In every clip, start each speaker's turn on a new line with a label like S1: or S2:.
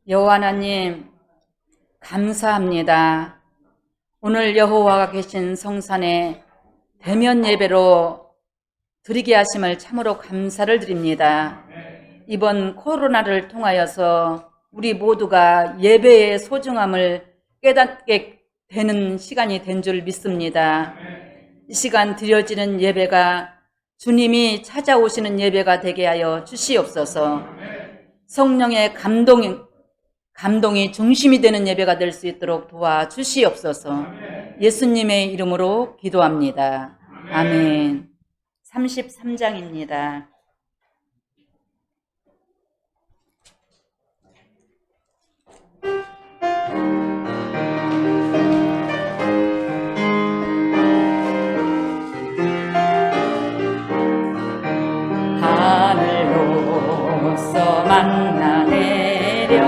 S1: 여호와 하나님 감사합니다. 오늘 여호와가 계신 성산에 대면 예배로 드리게 하심을 참으로 감사를 드립니다. 이번 코로나를 통하여서 우리 모두가 예배의 소중함을 깨닫게 되는 시간이 된 줄 믿습니다. 이 시간 드려지는 예배가 주님이 찾아오시는 예배가 되게 하여 주시옵소서. 성령의 감동이 중심이 되는 예배가 될 수 있도록 도와주시옵소서. 예수님의 이름으로 기도합니다. 아멘. 33장입니다. 하늘로서 만나 내려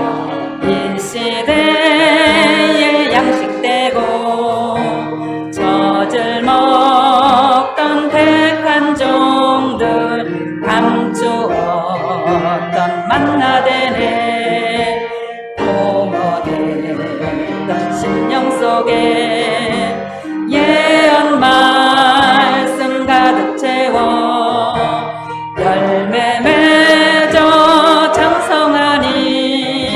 S1: 이 시대에 양식되고 젖을 먹던 택한 종들 감추었던 만나 되네. 공허했던 심령 속에 예언 말씀 가득 채워 열매 맺어 장성하니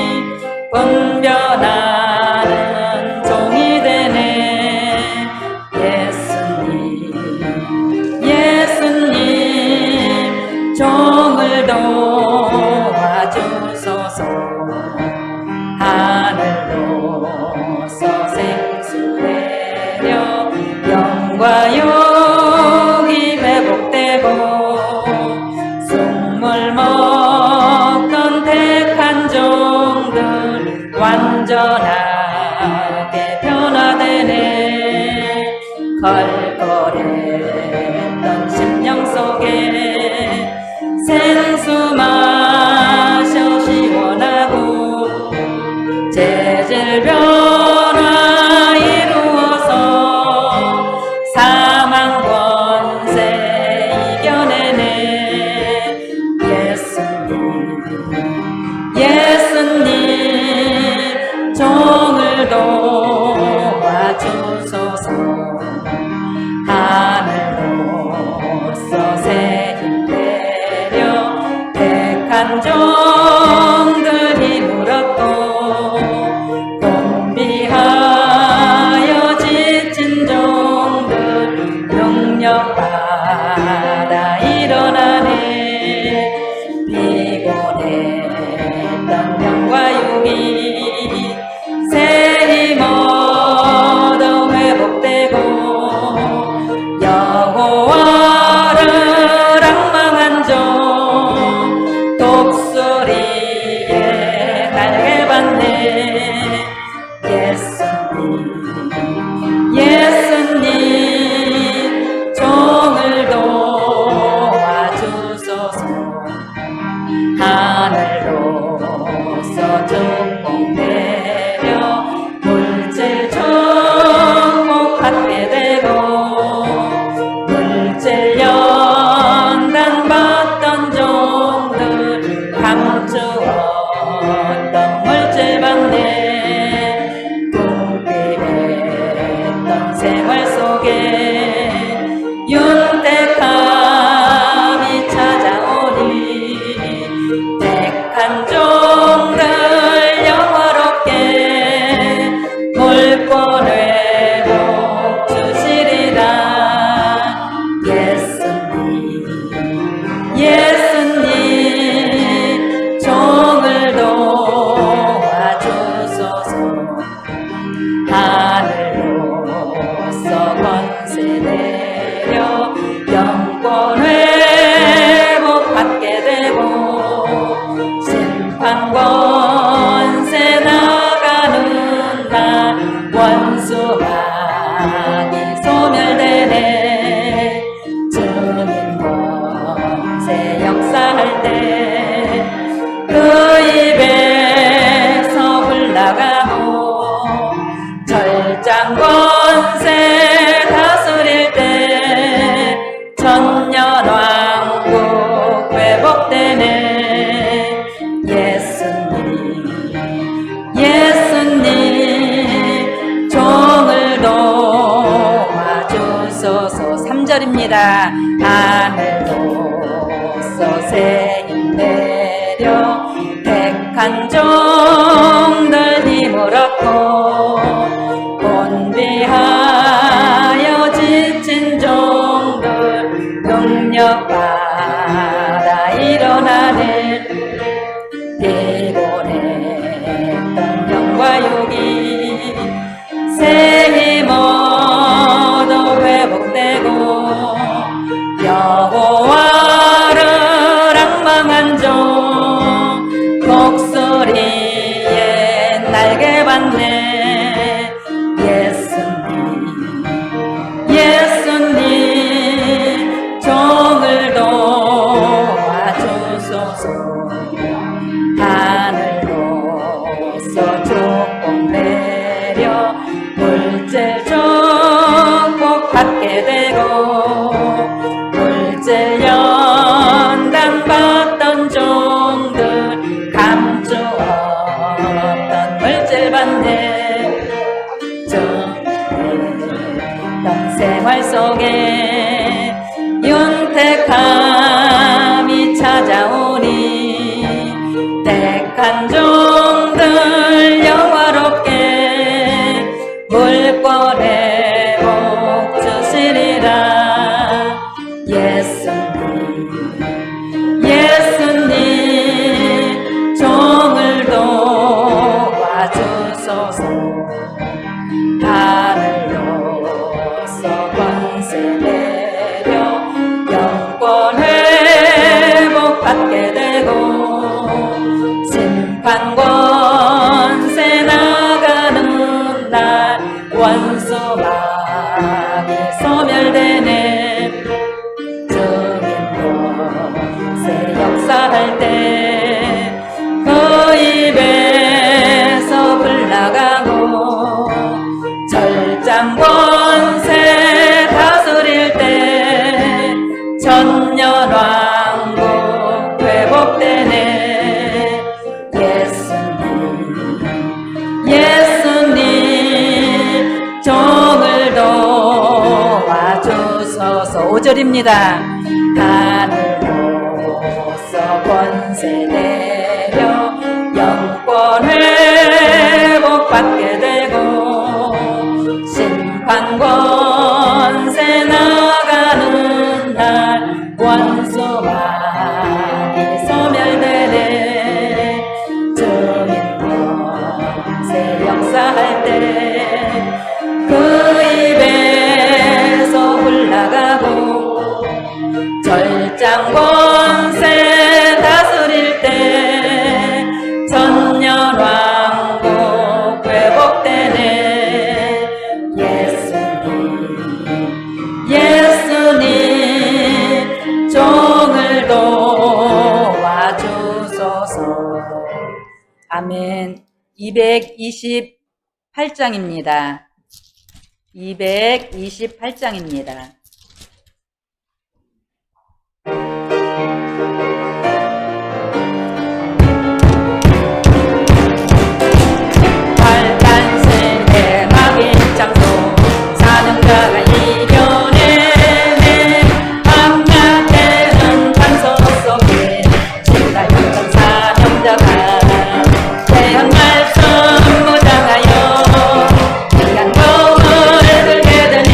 S1: 분별하는 종이 되네. 예수님 종을 도와주소서. 하늘로서 생수 내려 영과 육이 회복되고 물 먹던 택한 종들 완전하게 변화되네. 걸걸했던 심령 속에 생수 마셔 시원하고 재질 변화 이루어서 사망 권세 이겨내네. 예수님 종을 도와주소서. 하늘로서 새 힘 내려 택한 종들이 물었고 곤비하여 지친 종들 능력받아 일어나네. 피곤했던 영과 육이 새 힘 얻어 회복되고 여호와를 앙망한 종 독수리에 날개 받네. 예수님 종을 도와주소서. 하늘로서 축복 내려 물질 축복받게 되고 물질 연단 받던 종들 감추었던 물질 받네. 궁핍했던 생활 속에 윤택함이 찾아오니 택한 종들 영화롭게 물권 회복 주시리라. 예수님 종을 도와주소서. 하늘로서 권세 내려 영권 회복받게 되고 심판 권세 나가는 날 원수막이 소멸되네. 주님 권세 역사할 때 그 입에서 흘러가고 절장 권세 다스릴 때 천년왕국 회복되네. 예수님 예수님 종을 도와주소서. 3절입니다. 하늘로서 새 힘 내려 택한 종들 힘을 얻고 본비하여 지친 종들 능력 받아 일어나는 피곤했던 영과 육이 새 힘 얻어 회복되고 여호와를 앙망한 종 목소리에 날개 받네. 예수님 종을 도와주소서. 하늘로서 축복 내려 물질 축복 받게 되고 물질 연단 받던 종들 감추었던 물질 받네. 정의로운 생활 속에 윤택함이 찾아오니 택한 종들 영화롭게 물권의 복 주시리라. 예수님 종을 도와주소서. 하늘로서 권세 내려 영권 회복 받게 되고 심판 권세 나가는 날 원수 마귀 소멸되네. 증인 권세 역사할 때 그 입에서 불 나가고 절장 권세 다스릴 때 천년왕국 회복되네. 예수님 종을 도와주소서. 5절입니다. 하늘로서 권세 내려 영권 회복 받게 되고 심판 권세 나가는 날 원수 마귀 소멸되네. 증인 권세 역사할 때 그 입에서 불 나가고 절장 권세 다스릴 때 천년왕국 회복되네. 예수님 종을 도와주소서. 아멘. 228장입니다. 228장입니다. 발단생의 막인 장소 사능자가 이겨내네. 밤낮에는 단속 속에 지나였던 사명자가 대한 말씀 무장하여 귀한 검을 들게 되니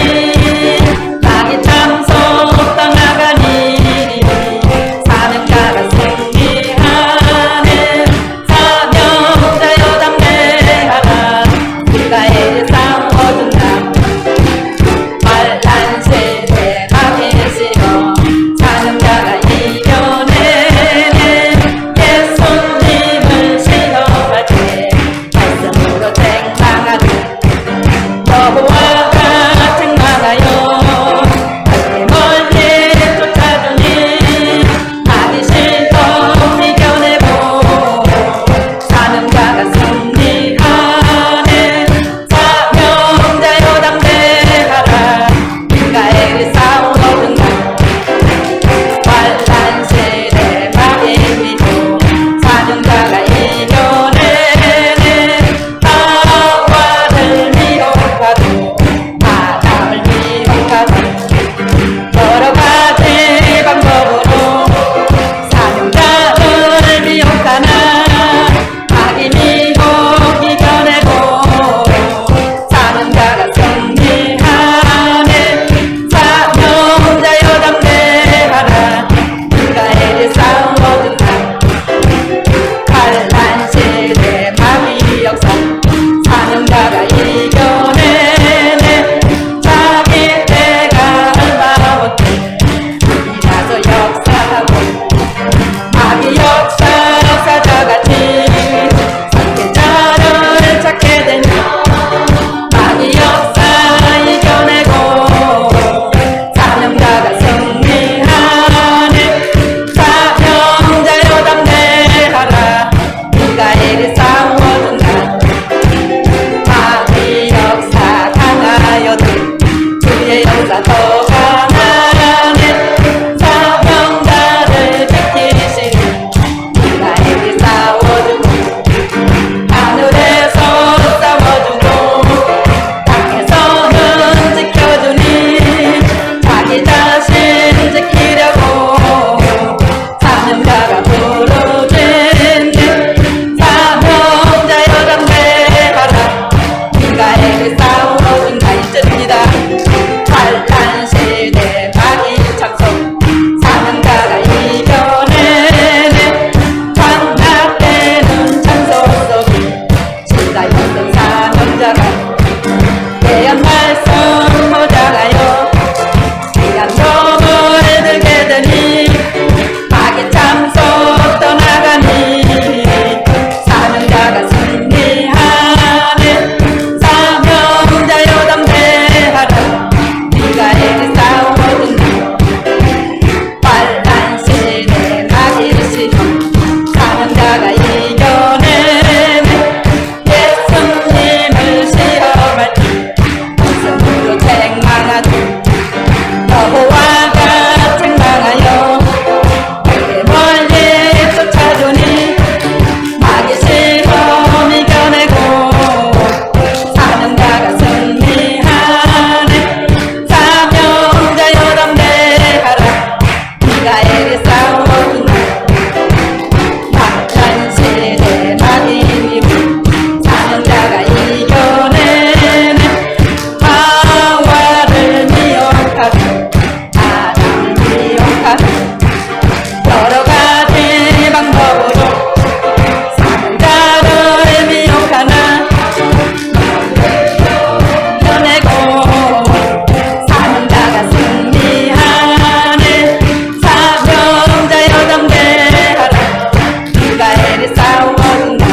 S1: 싸워준 날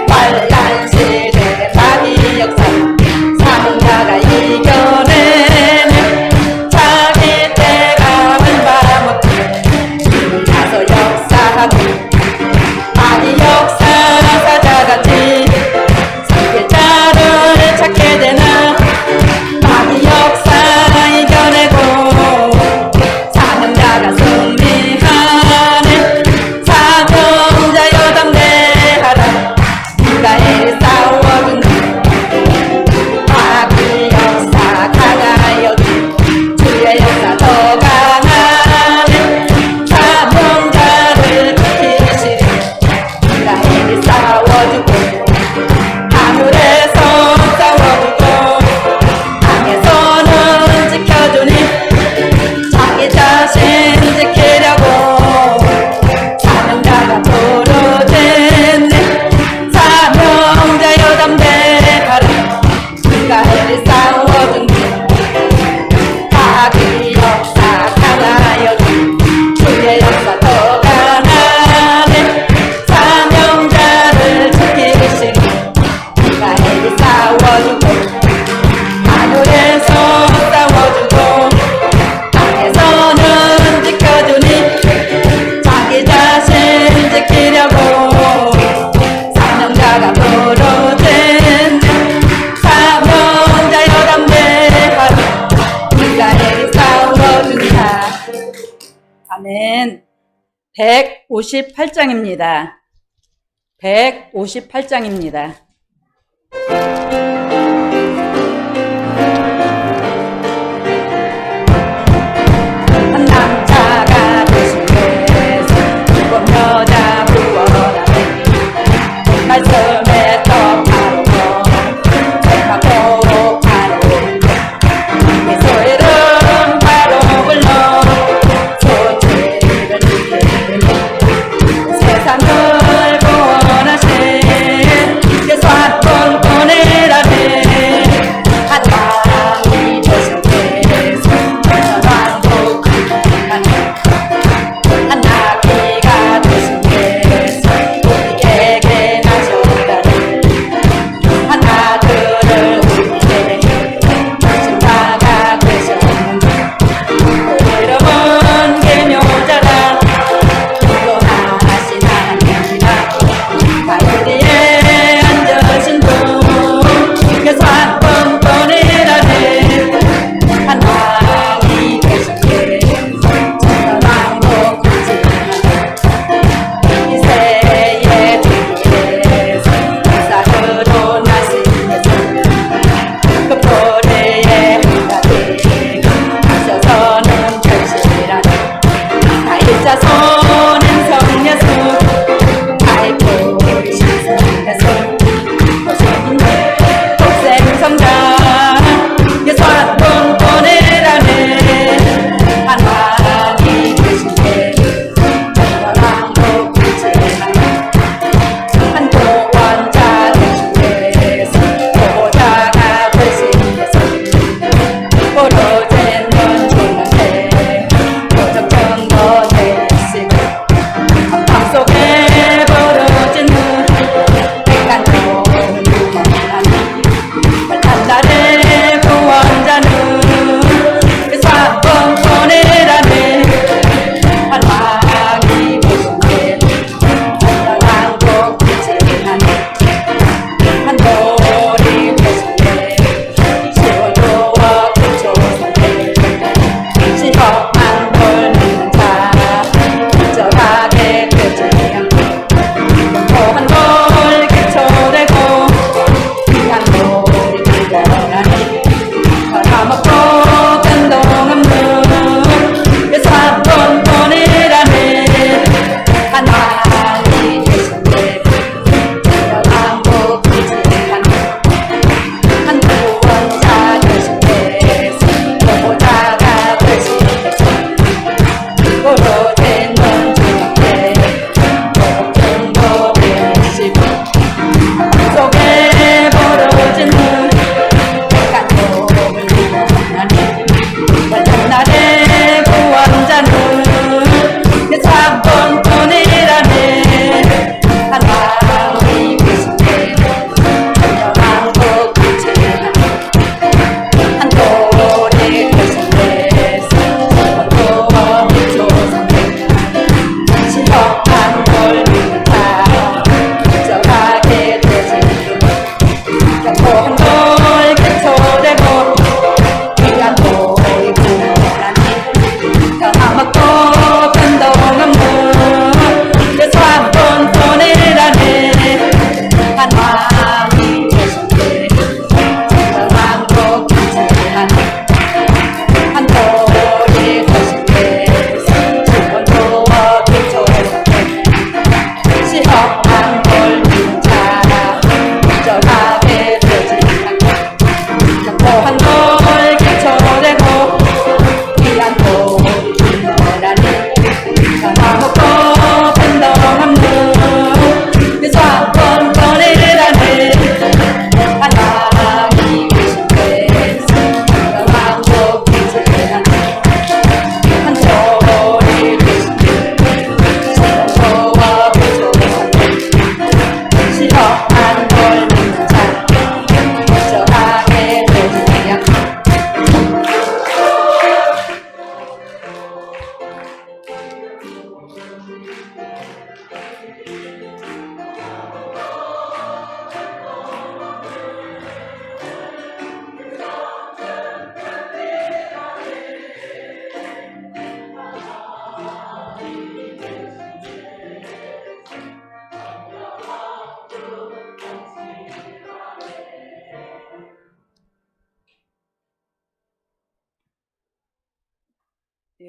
S1: 빨간 시대의 마귀 역사 사명자가 이겨내는 자기 때가 얼마못해 나서 역사하고 마귀 역사 사자같이 상계자를 찾게 되나 마귀 역사 이겨내고 사명자가 승리하네 사명자 여담대하라 네가 일 싸워준다 마귀 역사 강하여도 주의 역사 더 강하네 사명자를 지키시리 네가 일 싸워주고 하늘에서 싸워주고 땅에서는 지켜주니 자기 자신 지키려고 사명자가 부르짖네 사명자 여담대하라 네가 일 싸워준다 마귀 역사 강하여도 주의 역사 더 강하네 사명자를 지키시니 네가 일 싸워주고 하늘에서 싸워주고 땅에서는 지켜주니 자기 자신 지키려고 사명자가 부르짖네 사명자 여담대하라 네가 일 싸워준다. 아멘. 158장입니다. 158장입니다. 한 남자가 되신 예수 일곱 여자 구원하네 말씀에 떡하고 제가 바로 예수 이름 바로 불러 소치를 지키니 세상을 구원하신 예수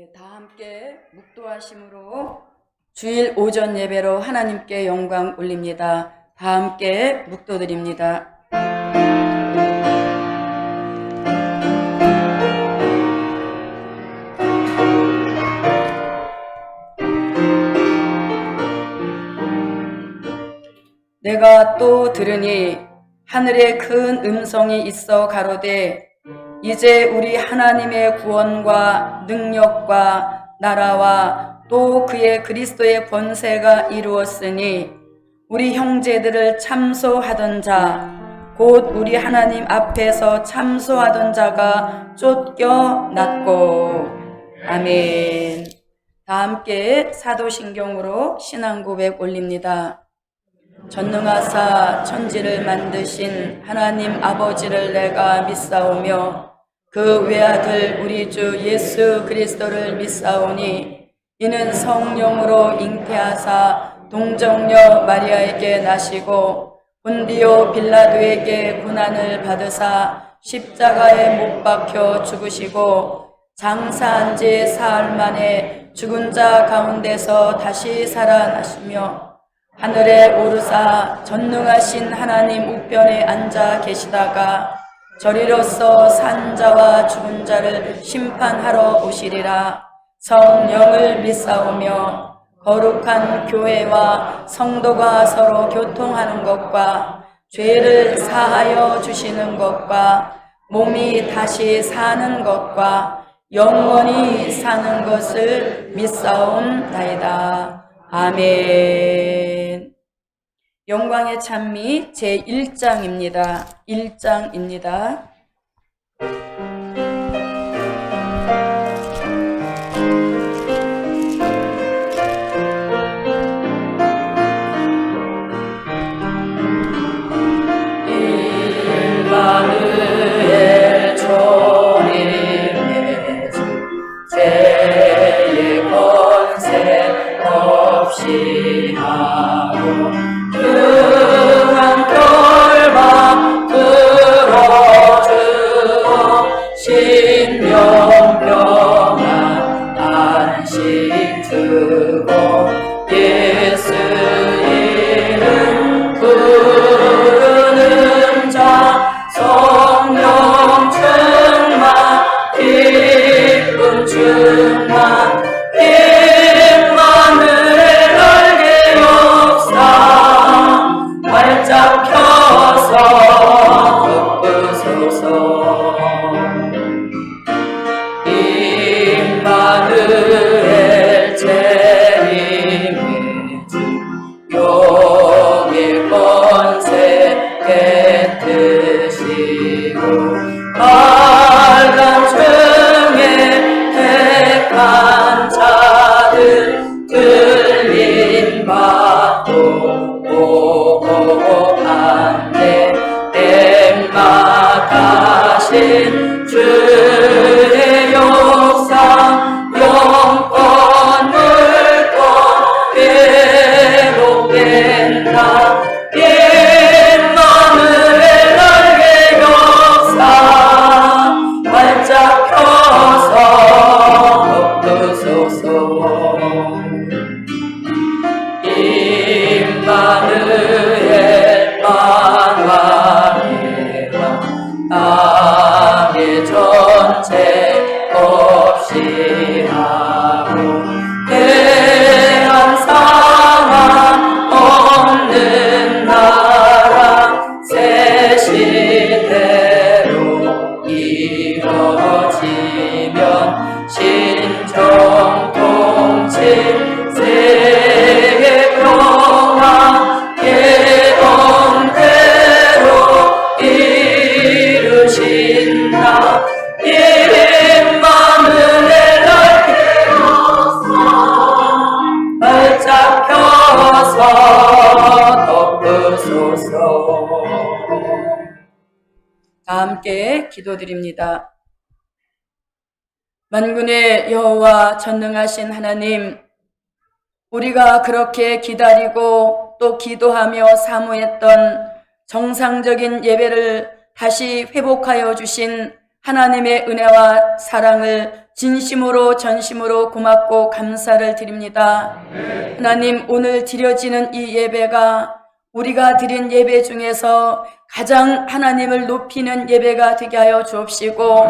S1: 다 함께 묵도하심으로 주일 오전 예배로 하나님께 영광 올립니다. 다 함께 묵도드립니다. 내가 또 들으니 하늘에 큰 음성이 있어 가로되 이제 우리 하나님의 구원과 능력과 나라와 또 그의 그리스도의 권세가 이루었으니 우리 형제들을 참소하던 자 곧 우리 하나님 앞에서 참소하던 자가 쫓겨났고. 아멘. 다 함께 사도신경으로 신앙고백 올립니다. 전능하사 천지를 만드신 하나님 아버지를 내가 믿사오며 그 외아들 우리 주 예수 그리스도를 믿사오니 이는 성령으로 잉태하사 동정녀 마리아에게 나시고 본디오 빌라도에게 고난을 받으사 십자가에 못 박혀 죽으시고 장사한 지 사흘 만에 죽은 자 가운데서 다시 살아나시며 하늘에 오르사 전능하신 하나님 우편에 앉아 계시다가 저리로서 산 자와 죽은 자를 심판하러 오시리라. 성령을 믿사오며 거룩한 교회와 성도가 서로 교통하는 것과 죄를 사하여 주시는 것과 몸이 다시 사는 것과 영원히 사는 것을 믿사옵나이다. 아멘. 영광의 찬미 제1장입니다. 1장입니다. 임마누엘 주님의 죄의 권세 없이 하고 그한 결박 들어주어 신명평안 안식 주고 예수 이름 부르는 자 성령 충만 기쁨 충만 임마누엘 날개 역사 활짝 펴서 덮으소서. 임마누엘 재림의 주 용의 권세 깨뜨시고 빨간 중에 택한 자들 들린 바도 보고 안내 엠마가신 주의 역사 영권 물권 회복된다. 임마누엘 날개 역사 활짝 펴서 덮으소서. 임마누엘 만왕의 왕 땅의 전체 없이 하고 대한 사랑 없는 나라 새 시대로 이뤄지면 신정 통치 세계 평화 예언대로 이루신다. 임마누엘 날개 역사 활짝 펴서 덮으소서. 다 함께 기도드립니다. 만군의 여호와 전능하신 하나님, 우리가 그렇게 기다리고 또 기도하며 사모했던 정상적인 예배를 다시 회복하여 주신 하나님의 은혜와 사랑을 진심으로 전심으로 고맙고 감사를 드립니다. 하나님, 오늘 드려지는 이 예배가 우리가 드린 예배 중에서 가장 하나님을 높이는 예배가 되게 하여 주옵시고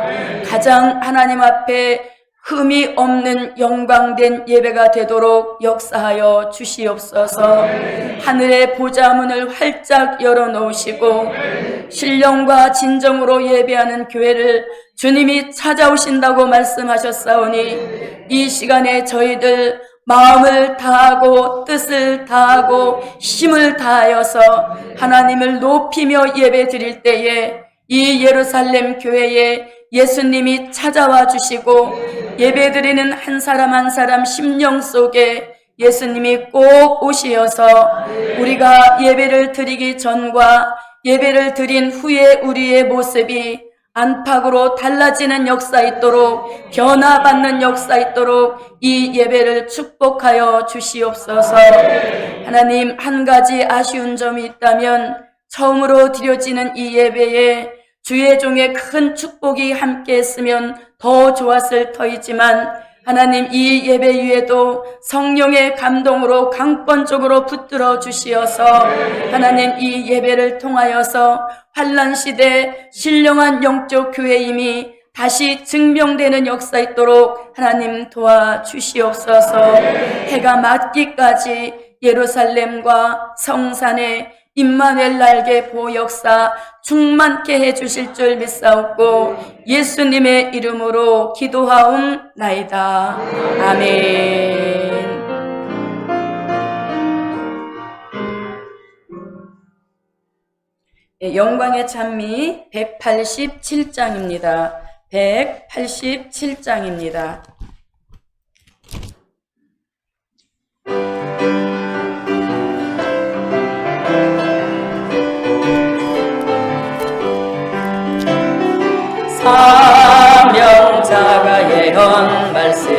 S1: 가장 하나님 앞에 흠이 없는 영광된 예배가 되도록 역사하여 주시옵소서. 하늘의 보좌문을 활짝 열어놓으시고 신령과 진정으로 예배하는 교회를 주님이 찾아오신다고 말씀하셨사오니 이 시간에 저희들 마음을 다하고 뜻을 다하고 힘을 다하여서 하나님을 높이며 예배 드릴 때에 이 예루살렘 교회에 예수님이 찾아와 주시고 예배 드리는 한 사람 한 사람 심령 속에 예수님이 꼭 오시어서 우리가 예배를 드리기 전과 예배를 드린 후에 우리의 모습이 안팎으로 달라지는 역사 있도록 변화받는 역사 있도록 이 예배를 축복하여 주시옵소서. 하나님, 한 가지 아쉬운 점이 있다면 처음으로 드려지는 이 예배에 주의 종의 큰 축복이 함께 했으면 더 좋았을 터이지만 하나님, 이 예배 위에도 성령의 감동으로 강권적으로 붙들어 주시어서 하나님, 이 예배를 통하여서 환난 시대 신령한 영적 교회임이 다시 증명되는 역사 있도록 하나님 도와주시옵소서. 해가 맞기까지 예루살렘과 성산에 임마누엘 날개 보호 역사 충만케 해주실 줄 믿사옵고 예수님의 이름으로 기도하옵나이다. 아멘. 영광의 찬미 187장입니다. 187장입니다. 사명자가 예언 말씀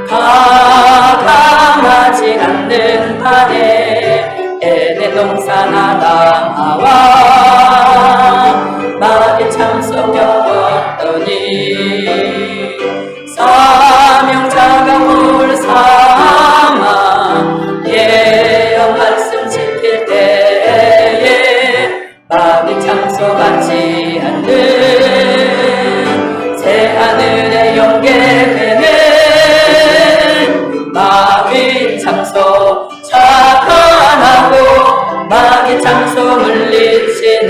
S1: 가감하지 않는 판에 에덴 동산 아담하와 마귀 참석 겪었더니 사명자가 뭘 삼아 예언 말씀 지킬 때에 마귀 참석하지 않는 하늘에 연계되는 마귀 참소 차단하고 마귀 참소 물리치는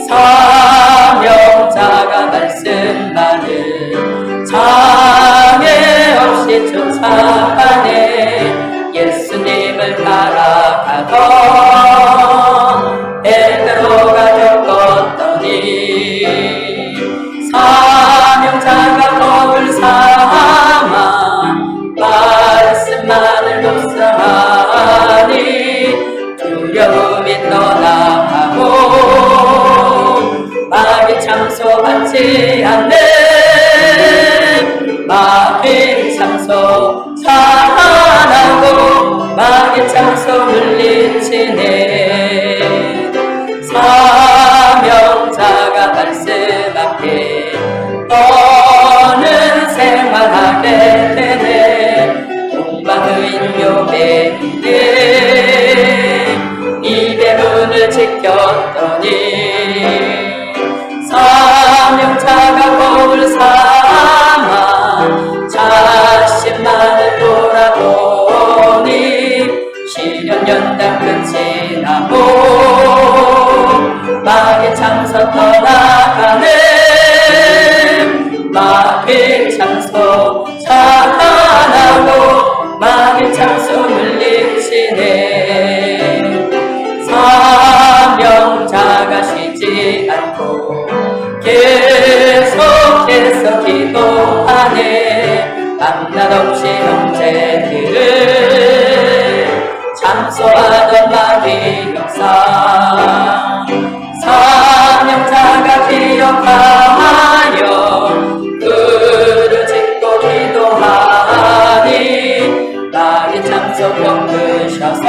S1: 사명자가 말씀하는 장애 없이 쫓아가네 예수님을 따라가던 베드로가 겪었더니 사명자가 법을 삼아 말씀만을 독서하니 두려움이 떠나가고 마귀 참소받지 않는 마귀 참소 차단하고 마귀 참소 물리치네 사명자가 말씀 앞에 너는 생활하게 되네 동방의 묘배인데 입의 문을 지켰더니 사명자가 법을 삼아 자신만을 돌아보니 시련 연단 끝이 나고 마귀 참소 떠나가네 마귀 참소 차단하고 마귀 참소 물리치네 사명자가 쉬지 않고 계속해서 기도하네 밤낮 없이 형제들을 참소하던 마귀 역사 사명자가 기억하여 그를 짓고 기도하니 마귀 참소 겪으셔서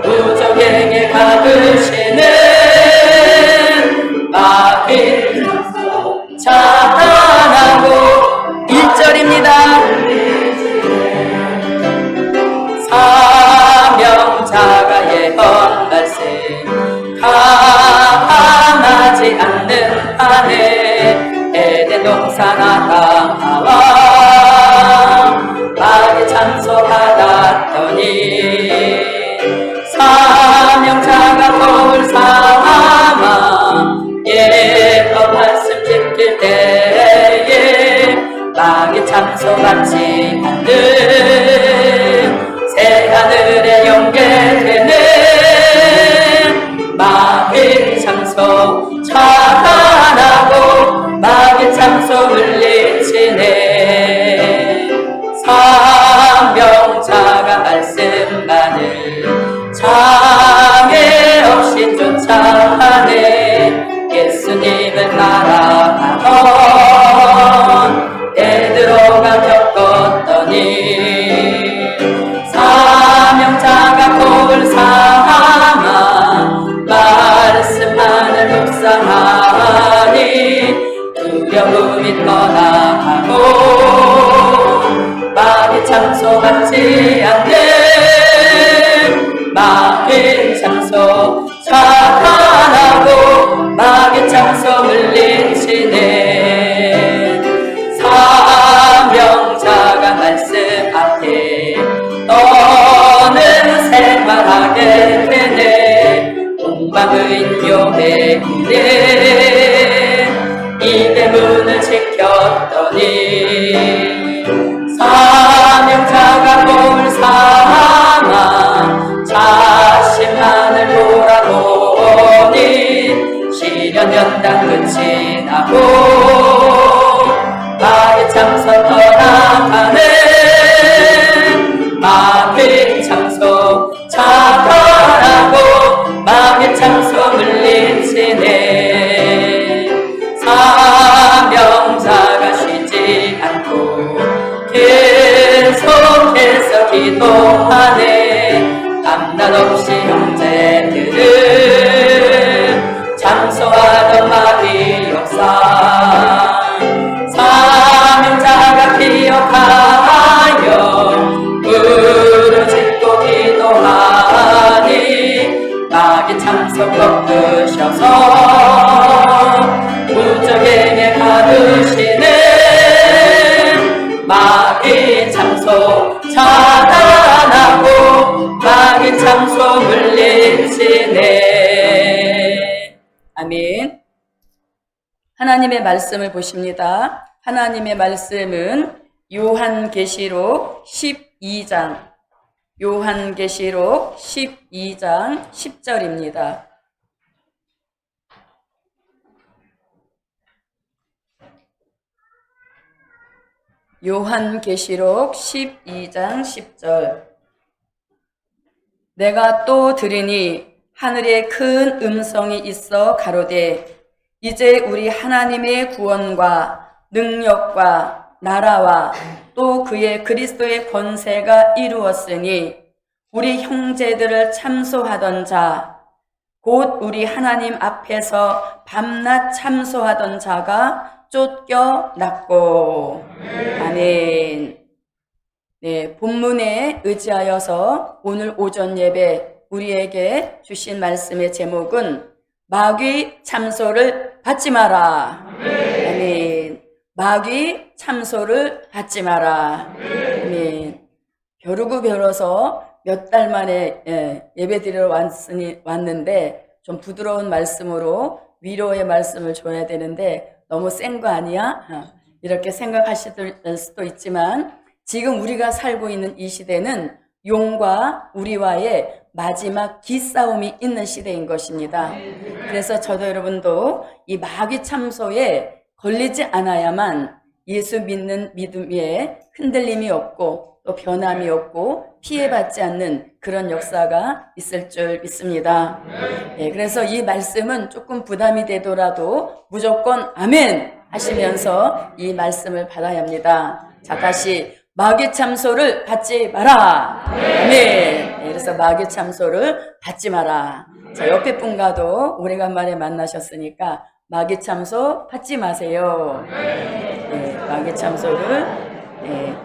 S1: 우정에게 가두시는 참소하지 않는 한에 에덴 동산 아담 하와 마귀 참소받았더니 사명자가 법을 삼아 예법 말씀 지킬 때에 마귀 참소받지 않는 새하늘에 연결되는 마귀 참소 차단하고 마귀 참소 물리치네. 사명자가 말씀만을 장애 없이 쫓아가네. 예수님을 따라가던 베드로가 겪었더니 사명자가 법을 삼아 말씀만을 묵상하니 두려움이 떠나가고 마귀 참소받지 않는 마귀 참소 차단하고 마귀 참소 물리치네. 사명자가 말씀 앞에 너는 생활하게 되네. 공방의 묘의 길에 입의 문을 지켰더니 사명자가 법을 삼아 자신만을 돌아보니 시련 연단 끝이 나고 마귀 참소 떠나가는 마귀 참소 차단하고 마귀 참소 물리치네. 사명자가 쉬지 않고 계속해서 기도하네. 밤낮 없이 형제들을 참소하던 마귀 역사 사명자가 기억하여 무릎 짓고 기도하니 마귀 참소 꺾으셔서 무적에게 가두시는 마귀 참소 차단하고 마귀 참소 물리치네. 아멘. 하나님의 말씀을 보십니다. 하나님의 말씀은 요한계시록 12장 10절입니다. 요한계시록 12장 10절. 내가 또 들으니 하늘에 큰 음성이 있어 가로되 이제 우리 하나님의 구원과 능력과 나라와 또 그의 그리스도의 권세가 이루었으니 우리 형제들을 참소하던 자 곧 우리 하나님 앞에서 밤낮 참소하던 자가 쫓겨났고. 아멘. 네, 본문에 의지하여서 오늘 오전 예배 우리에게 주신 말씀의 제목은 마귀 참소를 받지 마라. 아멘. 마귀 참소를 받지 마라. 아멘. 벼르고 벼러서 몇 달 만에 예배 드리러 왔는데 좀 부드러운 말씀으로 위로의 말씀을 줘야 되는데 너무 센 거 아니야? 이렇게 생각하실 수도 있지만 지금 우리가 살고 있는 이 시대는 용과 우리와의 마지막 기싸움이 있는 시대인 것입니다. 그래서 저도 여러분도 이 마귀 참소에 걸리지 않아야만 예수 믿는 믿음에 흔들림이 없고 또 변함이 없고 피해받지 않는 그런 역사가 있을 줄 믿습니다. 네, 그래서 이 말씀은 조금 부담이 되더라도 무조건 아멘 하시면서 이 말씀을 받아야 합니다. 자, 다시 마귀 참소를 받지 마라. 아멘. 네, 그래서 마귀 참소를 받지 마라. 자, 옆에 분과도 오래간만에 만나셨으니까 마귀 참소 받지 마세요. 네, 마귀 참소를. 네.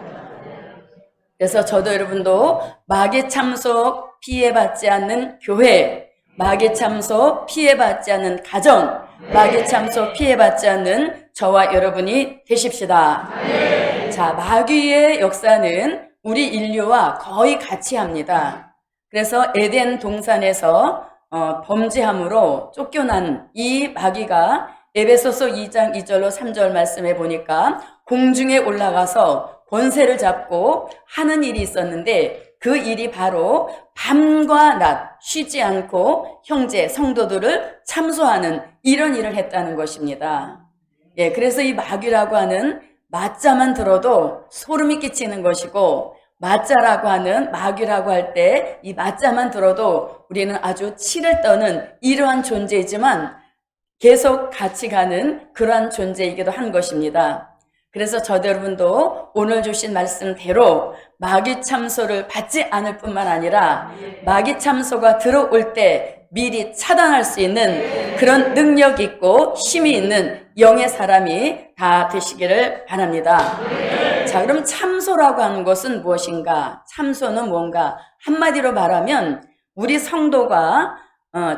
S1: 그래서 저도 여러분도 마귀 참소 피해받지 않는 교회, 마귀 참소 피해받지 않는 가정, 마귀 참소 피해받지 않는 저와 여러분이 되십시다. 자, 마귀의 역사는 우리 인류와 거의 같이 합니다. 그래서 에덴 동산에서 범죄함으로 쫓겨난 이 마귀가 에베소서 2장 2절로 3절 말씀해 보니까 공중에 올라가서 권세를 잡고 하는 일이 있었는데 그 일이 바로 밤과 낮 쉬지 않고 형제 성도들을 참소하는 이런 일을 했다는 것입니다. 예, 그래서 이 마귀라고 하는 마자만 들어도 소름이 끼치는 것이고 마자라고 하는 마귀라고 할 때 이 마자만 들어도 우리는 아주 치를 떠는 이러한 존재이지만 계속 같이 가는 그러한 존재이기도 한 것입니다. 그래서 저도 여러분도 오늘 주신 말씀대로 마귀 참소를 받지 않을 뿐만 아니라 마귀 참소가 들어올 때 미리 차단할 수 있는 그런 능력 있고 힘이 있는 영의 사람이 다 되시기를 바랍니다. 자, 그럼 참소라고 하는 것은 무엇인가? 참소는 뭔가? 한마디로 말하면 우리 성도가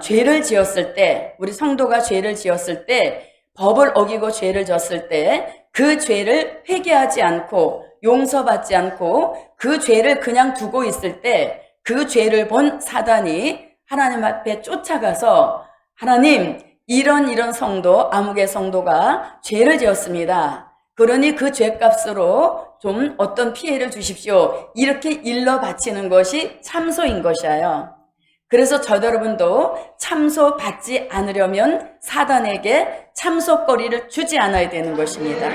S1: 죄를 지었을 때, 법을 어기고 죄를 졌을 때 그 죄를 회개하지 않고 용서받지 않고 그 죄를 그냥 두고 있을 때 그 죄를 본 사단이 하나님 앞에 쫓아가서 하나님, 이런 성도, 아무개 성도가 죄를 지었습니다. 그러니 그 죄값으로 좀 어떤 피해를 주십시오. 이렇게 일러 바치는 것이 참소인 것이에요. 그래서 저도 여러분도 참소 받지 않으려면 사단에게 참소거리를 주지 않아야 되는 것입니다.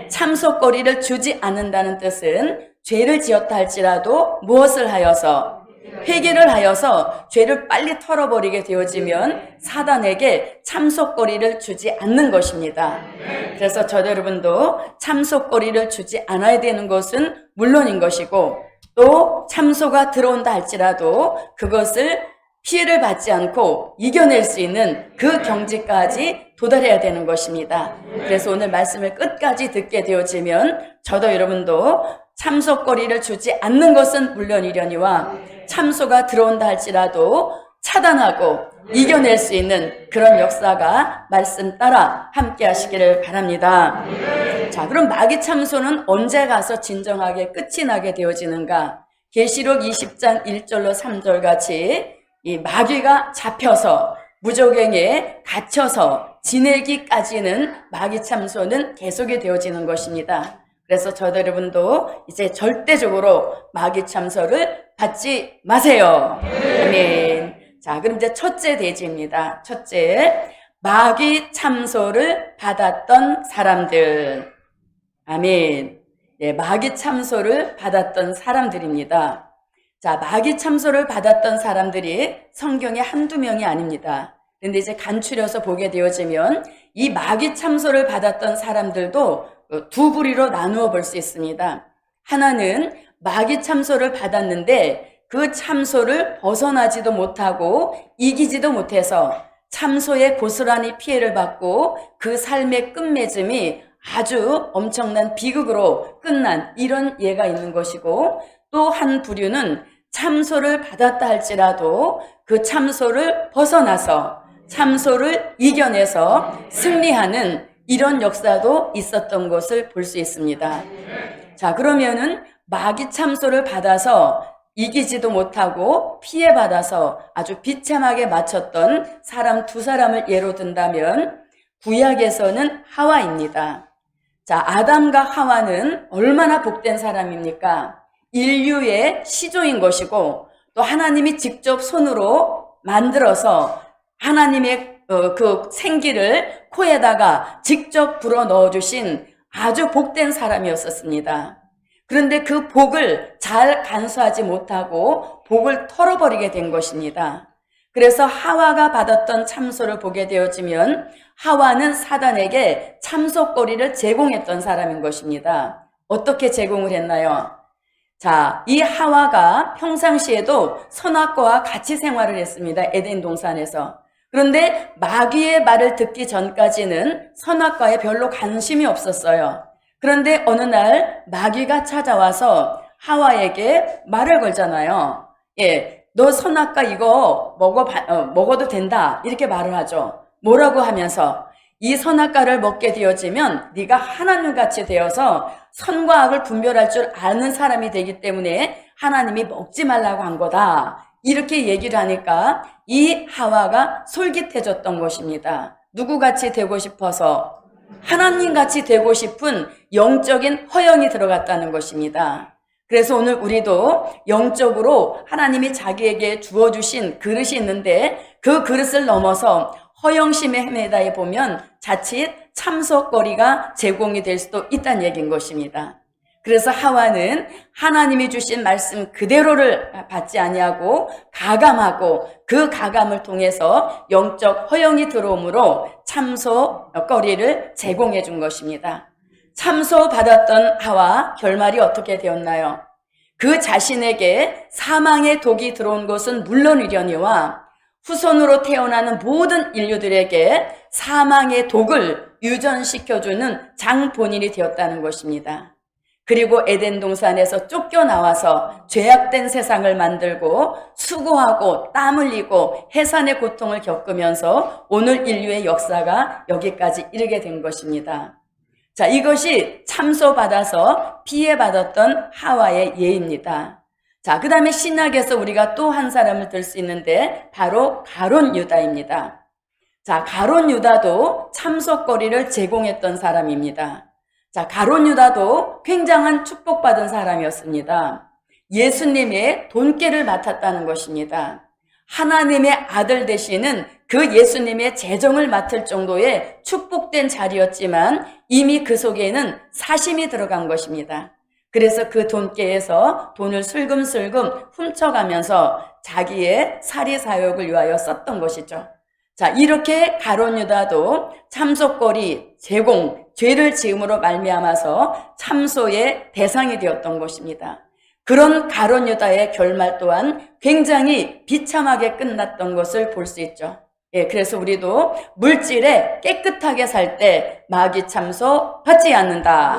S1: 참소거리를 주지 않는다는 뜻은 죄를 지었다 할지라도 무엇을 하여서 회개를 하여서 죄를 빨리 털어버리게 되어지면 사단에게 참소거리를 주지 않는 것입니다. 그래서 저도 여러분도 참소거리를 주지 않아야 되는 것은 물론인 것이고 또 참소가 들어온다 할지라도 그것을 피해를 받지 않고 이겨낼 수 있는 그 경지까지 도달해야 되는 것입니다. 그래서 오늘 말씀을 끝까지 듣게 되어지면 저도 여러분도 참소거리를 주지 않는 것은 물론이려니와 참소가 들어온다 할지라도 차단하고 이겨낼 수 있는 그런 역사가 말씀 따라 함께 하시기를 바랍니다. 자, 그럼 마귀 참소는 언제 가서 진정하게 끝이 나게 되어지는가? 계시록 20장 1절로 3절 같이 이 마귀가 잡혀서 무저갱에 갇혀서 지내기까지는 마귀 참소는 계속이 되어지는 것입니다. 그래서 저도 여러분도 이제 절대적으로 마귀 참소를 받지 마세요. 아멘. 자, 그럼 이제 첫째 대지입니다. 첫째, 마귀 참소를 받았던 사람들. 아멘. 네, 마귀 참소를 받았던 사람들입니다. 자, 마귀 참소를 받았던 사람들이 성경에 한두 명이 아닙니다. 그런데 이제 간추려서 보게 되어지면 이 마귀 참소를 받았던 사람들도 두 부류로 나누어 볼 수 있습니다. 하나는 마귀 참소를 받았는데 그 참소를 벗어나지도 못하고 이기지도 못해서 참소에 고스란히 피해를 받고 그 삶의 끝맺음이 아주 엄청난 비극으로 끝난 이런 예가 있는 것이고 또 한 부류는 참소를 받았다 할지라도 그 참소를 벗어나서 참소를 이겨내서 승리하는 이런 역사도 있었던 것을 볼 수 있습니다. 자, 그러면은 마귀 참소를 받아서 이기지도 못하고 피해받아서 아주 비참하게 마쳤던 사람 두 사람을 예로 든다면 구약에서는 하와입니다. 자, 아담과 하와는 얼마나 복된 사람입니까? 인류의 시조인 것이고 또 하나님이 직접 손으로 만들어서 하나님의 그 생기를 코에다가 직접 불어 넣어주신 아주 복된 사람이었었습니다. 그런데 그 복을 잘 간수하지 못하고 복을 털어버리게 된 것입니다. 그래서 하와가 받았던 참소를 보게 되어지면 하와는 사단에게 참소거리를 제공했던 사람인 것입니다. 어떻게 제공을 했나요? 자, 이 하와가 평상시에도 선악과와 같이 생활을 했습니다. 에덴 동산에서. 그런데 마귀의 말을 듣기 전까지는 선악과에 별로 관심이 없었어요. 그런데 어느 날 마귀가 찾아와서 하와에게 말을 걸잖아요. 예, 너 선악과 이거 먹어도 된다. 이렇게 말을 하죠. 뭐라고 하면서 이 선악과를 먹게 되어지면 네가 하나님같이 되어서 선과 악을 분별할 줄 아는 사람이 되기 때문에 하나님이 먹지 말라고 한 거다. 이렇게 얘기를 하니까 이 하와가 솔깃해졌던 것입니다. 누구같이 되고 싶어서? 하나님같이 되고 싶은 영적인 허영이 들어갔다는 것입니다. 그래서 오늘 우리도 영적으로 하나님이 자기에게 주어주신 그릇이 있는데 그 그릇을 넘어서 허영심에 헤매다 보면 자칫 참석거리가 제공이 될 수도 있다는 얘기인 것입니다. 그래서 하와는 하나님이 주신 말씀 그대로를 받지 아니하고 가감하고 그 가감을 통해서 영적 허영이 들어오므로 참소거리를 제공해 준 것입니다. 참소받았던 하와 결말이 어떻게 되었나요? 그 자신에게 사망의 독이 들어온 것은 물론이려니와 후손으로 태어나는 모든 인류들에게 사망의 독을 유전시켜주는 장본인이 되었다는 것입니다. 그리고 에덴 동산에서 쫓겨나와서 죄악된 세상을 만들고 수고하고 땀 흘리고 해산의 고통을 겪으면서 오늘 인류의 역사가 여기까지 이르게 된 것입니다. 자, 이것이 참소받아서 피해받았던 하와의 예입니다. 자, 그 다음에 신약에서 우리가 또 한 사람을 들 수 있는데 바로 가룟 유다입니다. 자, 가룟 유다도 참소거리를 제공했던 사람입니다. 자, 가룟 유다도 굉장한 축복받은 사람이었습니다. 예수님의 돈깨를 맡았다는 것입니다. 하나님의 아들 되시는 그 예수님의 재정을 맡을 정도의 축복된 자리였지만 이미 그 속에는 사심이 들어간 것입니다. 그래서 그 돈깨에서 돈을 슬금슬금 훔쳐가면서 자기의 사리사욕을 위하여 썼던 것이죠. 자, 이렇게 가룟 유다도 참소거리 제공, 죄를 지음으로 말미암아서 참소의 대상이 되었던 것입니다. 그런 가룟 유다의 결말 또한 굉장히 비참하게 끝났던 것을 볼 수 있죠. 예, 그래서 우리도 물질에 깨끗하게 살 때 마귀 참소 받지 않는다.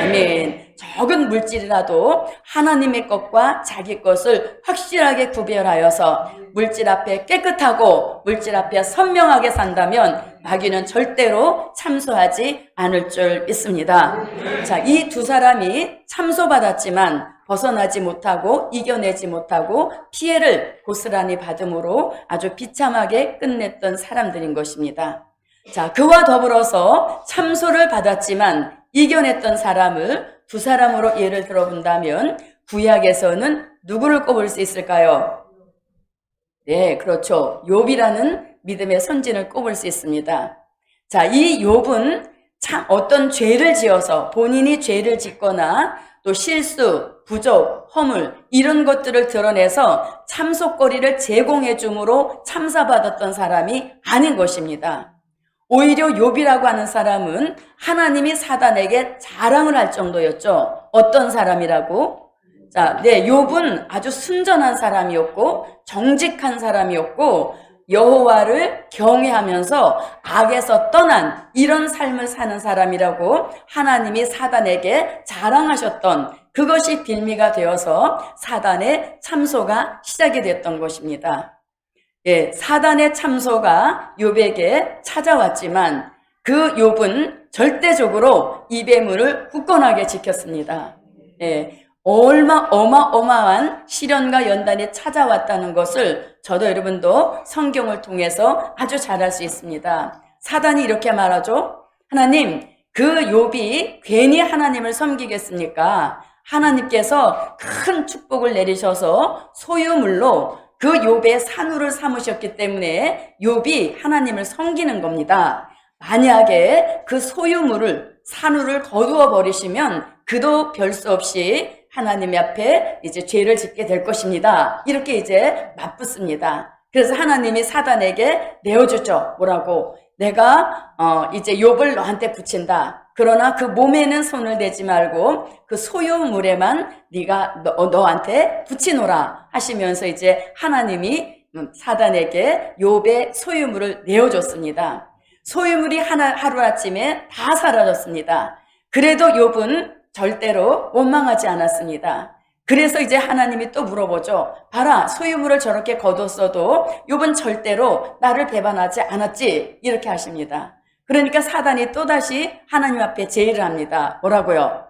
S1: 아멘. 적은 물질이라도 하나님의 것과 자기 것을 확실하게 구별하여서 물질 앞에 깨끗하고 물질 앞에 선명하게 산다면 마귀는 절대로 참소하지 않을 줄 믿습니다. 자, 이 두 사람이 참소받았지만 벗어나지 못하고 이겨내지 못하고 피해를 고스란히 받음으로 아주 비참하게 끝냈던 사람들인 것입니다. 자, 그와 더불어서 참소를 받았지만 이겨냈던 사람을 두 사람으로 예를 들어본다면 구약에서는 누구를 꼽을 수 있을까요? 네, 그렇죠. 욥이라는 믿음의 선진을 꼽을 수 있습니다. 자, 이 욥은 참 어떤 죄를 지어서 본인이 죄를 짓거나 또 실수, 부족, 허물 이런 것들을 드러내서 참소거리를 제공해 줌으로 참사받았던 사람이 아닌 것입니다. 오히려 욥이라고 하는 사람은 하나님이 사단에게 자랑을 할 정도였죠. 어떤 사람이라고? 자, 네, 욥은 아주 순전한 사람이었고 정직한 사람이었고 여호와를 경외하면서 악에서 떠난 이런 삶을 사는 사람이라고 하나님이 사단에게 자랑하셨던 그것이 빌미가 되어서 사단의 참소가 시작이 됐던 것입니다. 예, 사단의 참소가 욥에게 찾아왔지만 그 욥은 절대적으로 이 배물을 굳건하게 지켰습니다. 예, 어마어마한 시련과 연단이 찾아왔다는 것을 저도 여러분도 성경을 통해서 아주 잘 알 수 있습니다. 사단이 이렇게 말하죠. 하나님, 그 욥이 괜히 하나님을 섬기겠습니까? 하나님께서 큰 축복을 내리셔서 소유물로 그 욥의 산후를 삼으셨기 때문에 욥이 하나님을 섬기는 겁니다. 만약에 그 소유물을 산후를 거두어 버리시면 그도 별 수 없이 하나님 앞에 이제 죄를 짓게 될 것입니다. 이렇게 이제 맞붙습니다. 그래서 하나님이 사단에게 내어주죠. 뭐라고? 내가 이제 욥을 너한테 붙인다. 그러나 그 몸에는 손을 대지 말고 그 소유물에만 네가 너한테 붙이노라 하시면서 이제 하나님이 사단에게 욥의 소유물을 내어줬습니다. 소유물이 하루아침에 다 사라졌습니다. 그래도 욥은 절대로 원망하지 않았습니다. 그래서 이제 하나님이 또 물어보죠. 봐라, 소유물을 저렇게 거뒀어도 욥은 절대로 나를 배반하지 않았지. 이렇게 하십니다. 그러니까 사단이 또다시 하나님 앞에 제의를 합니다. 뭐라고요?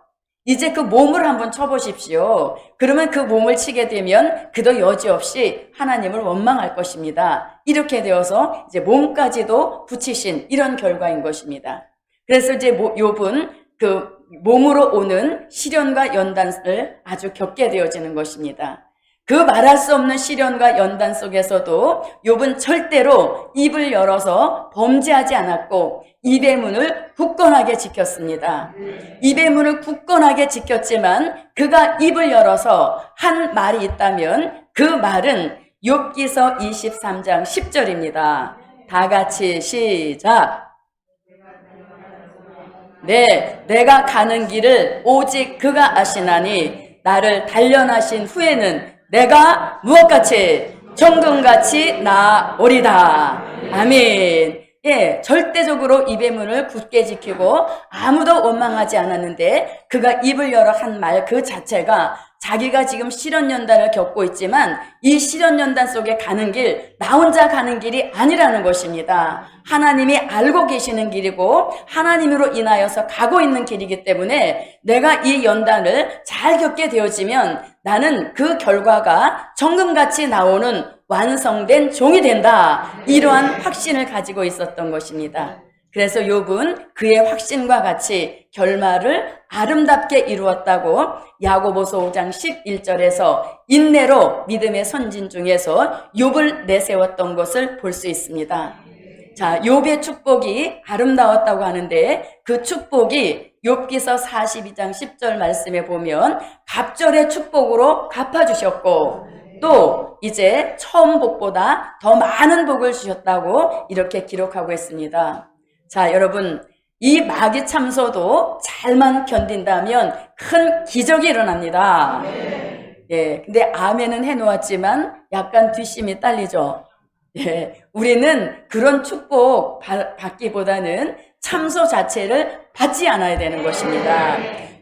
S1: 이제 그 몸을 한번 쳐보십시오. 그러면 그 몸을 치게 되면 그도 여지없이 하나님을 원망할 것입니다. 이렇게 되어서 이제 몸까지도 붙이신 이런 결과인 것입니다. 그래서 이제 욥은 그 몸으로 오는 시련과 연단을 아주 겪게 되어지는 것입니다. 그 말할 수 없는 시련과 연단 속에서도 욥은 절대로 입을 열어서 범죄하지 않았고 입의 문을 굳건하게 지켰습니다. 입의 문을 굳건하게 지켰지만 그가 입을 열어서 한 말이 있다면 그 말은 욥기서 23장 10절입니다. 다 같이 시작. 네, 내가 가는 길을 오직 그가 아시나니 나를 단련하신 후에는 내가 무엇같이 정금같이 나오리다. 아멘. 예, 절대적으로 입의 문을 굳게 지키고 아무도 원망하지 않았는데 그가 입을 열어 한 말 그 자체가 자기가 지금 시련연단을 겪고 있지만 이 시련연단 속에 가는 길, 나 혼자 가는 길이 아니라는 것입니다. 하나님이 알고 계시는 길이고 하나님으로 인하여서 가고 있는 길이기 때문에 내가 이 연단을 잘 겪게 되어지면 나는 그 결과가 정금같이 나오는 완성된 종이 된다. 이러한 확신을 가지고 있었던 것입니다. 그래서 욥은 그의 확신과 같이 결말을 아름답게 이루었다고 야고보서 5장 11절에서 인내로 믿음의 선진 중에서 욥을 내세웠던 것을 볼 수 있습니다. 자, 욥의 축복이 아름다웠다고 하는데 그 축복이 욥기서 42장 10절 말씀에 보면 갑절의 축복으로 갚아주셨고 또 이제 처음 복보다 더 많은 복을 주셨다고 이렇게 기록하고 있습니다. 자, 여러분, 이 마귀 참소도 잘만 견딘다면 큰 기적이 일어납니다. 예, 근데 아멘은 해놓았지만 약간 뒷심이 딸리죠. 예, 우리는 그런 축복 받기보다는 참소 자체를 받지 않아야 되는 것입니다.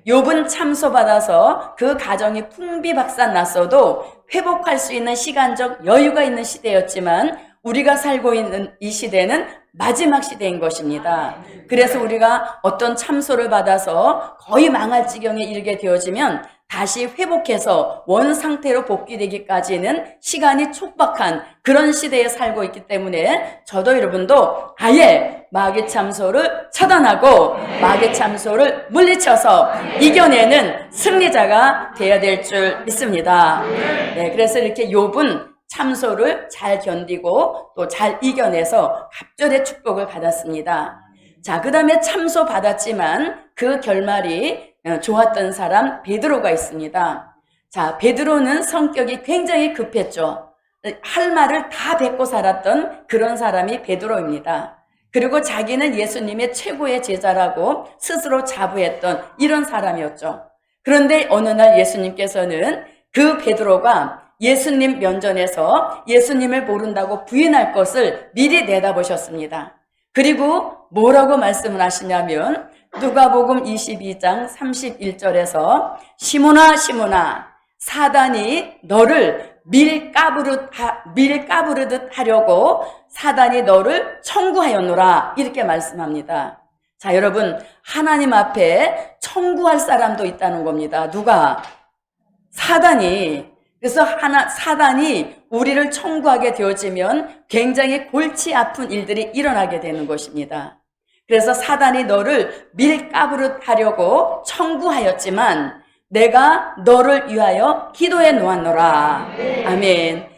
S1: 욥은 참소받아서 그 가정이 풍비박산 났어도 회복할 수 있는 시간적 여유가 있는 시대였지만 우리가 살고 있는 이 시대는 마지막 시대인 것입니다. 그래서 우리가 어떤 참소를 받아서 거의 망할 지경에 이르게 되어지면 다시 회복해서 원 상태로 복귀되기까지는 시간이 촉박한 그런 시대에 살고 있기 때문에 저도 여러분도 아예 마귀 참소를 차단하고 마귀 참소를 물리쳐서 이겨내는 승리자가 되어야 될 줄 믿습니다. 네, 그래서 이렇게 욥은 참소를 잘 견디고 또 잘 이겨내서 갑절의 축복을 받았습니다. 자, 그 다음에 참소 받았지만 그 결말이 좋았던 사람 베드로가 있습니다. 자, 베드로는 성격이 굉장히 급했죠. 할 말을 다 뱉고 살았던 그런 사람이 베드로입니다. 그리고 자기는 예수님의 최고의 제자라고 스스로 자부했던 이런 사람이었죠. 그런데 어느 날 예수님께서는 그 베드로가 예수님 면전에서 예수님을 모른다고 부인할 것을 미리 내다보셨습니다. 그리고 뭐라고 말씀을 하시냐면 누가복음 22장 31절에서 시몬아 시몬아 사단이 너를 밀가부르듯 하려고 사단이 너를 청구하였노라 이렇게 말씀합니다. 자, 여러분, 하나님 앞에 청구할 사람도 있다는 겁니다. 누가? 사단이. 그래서 사단이 우리를 청구하게 되어지면 굉장히 골치 아픈 일들이 일어나게 되는 것입니다. 그래서 사단이 너를 밀가부르듯 하려고 청구하였지만 내가 너를 위하여 기도해 놓았노라. 아멘.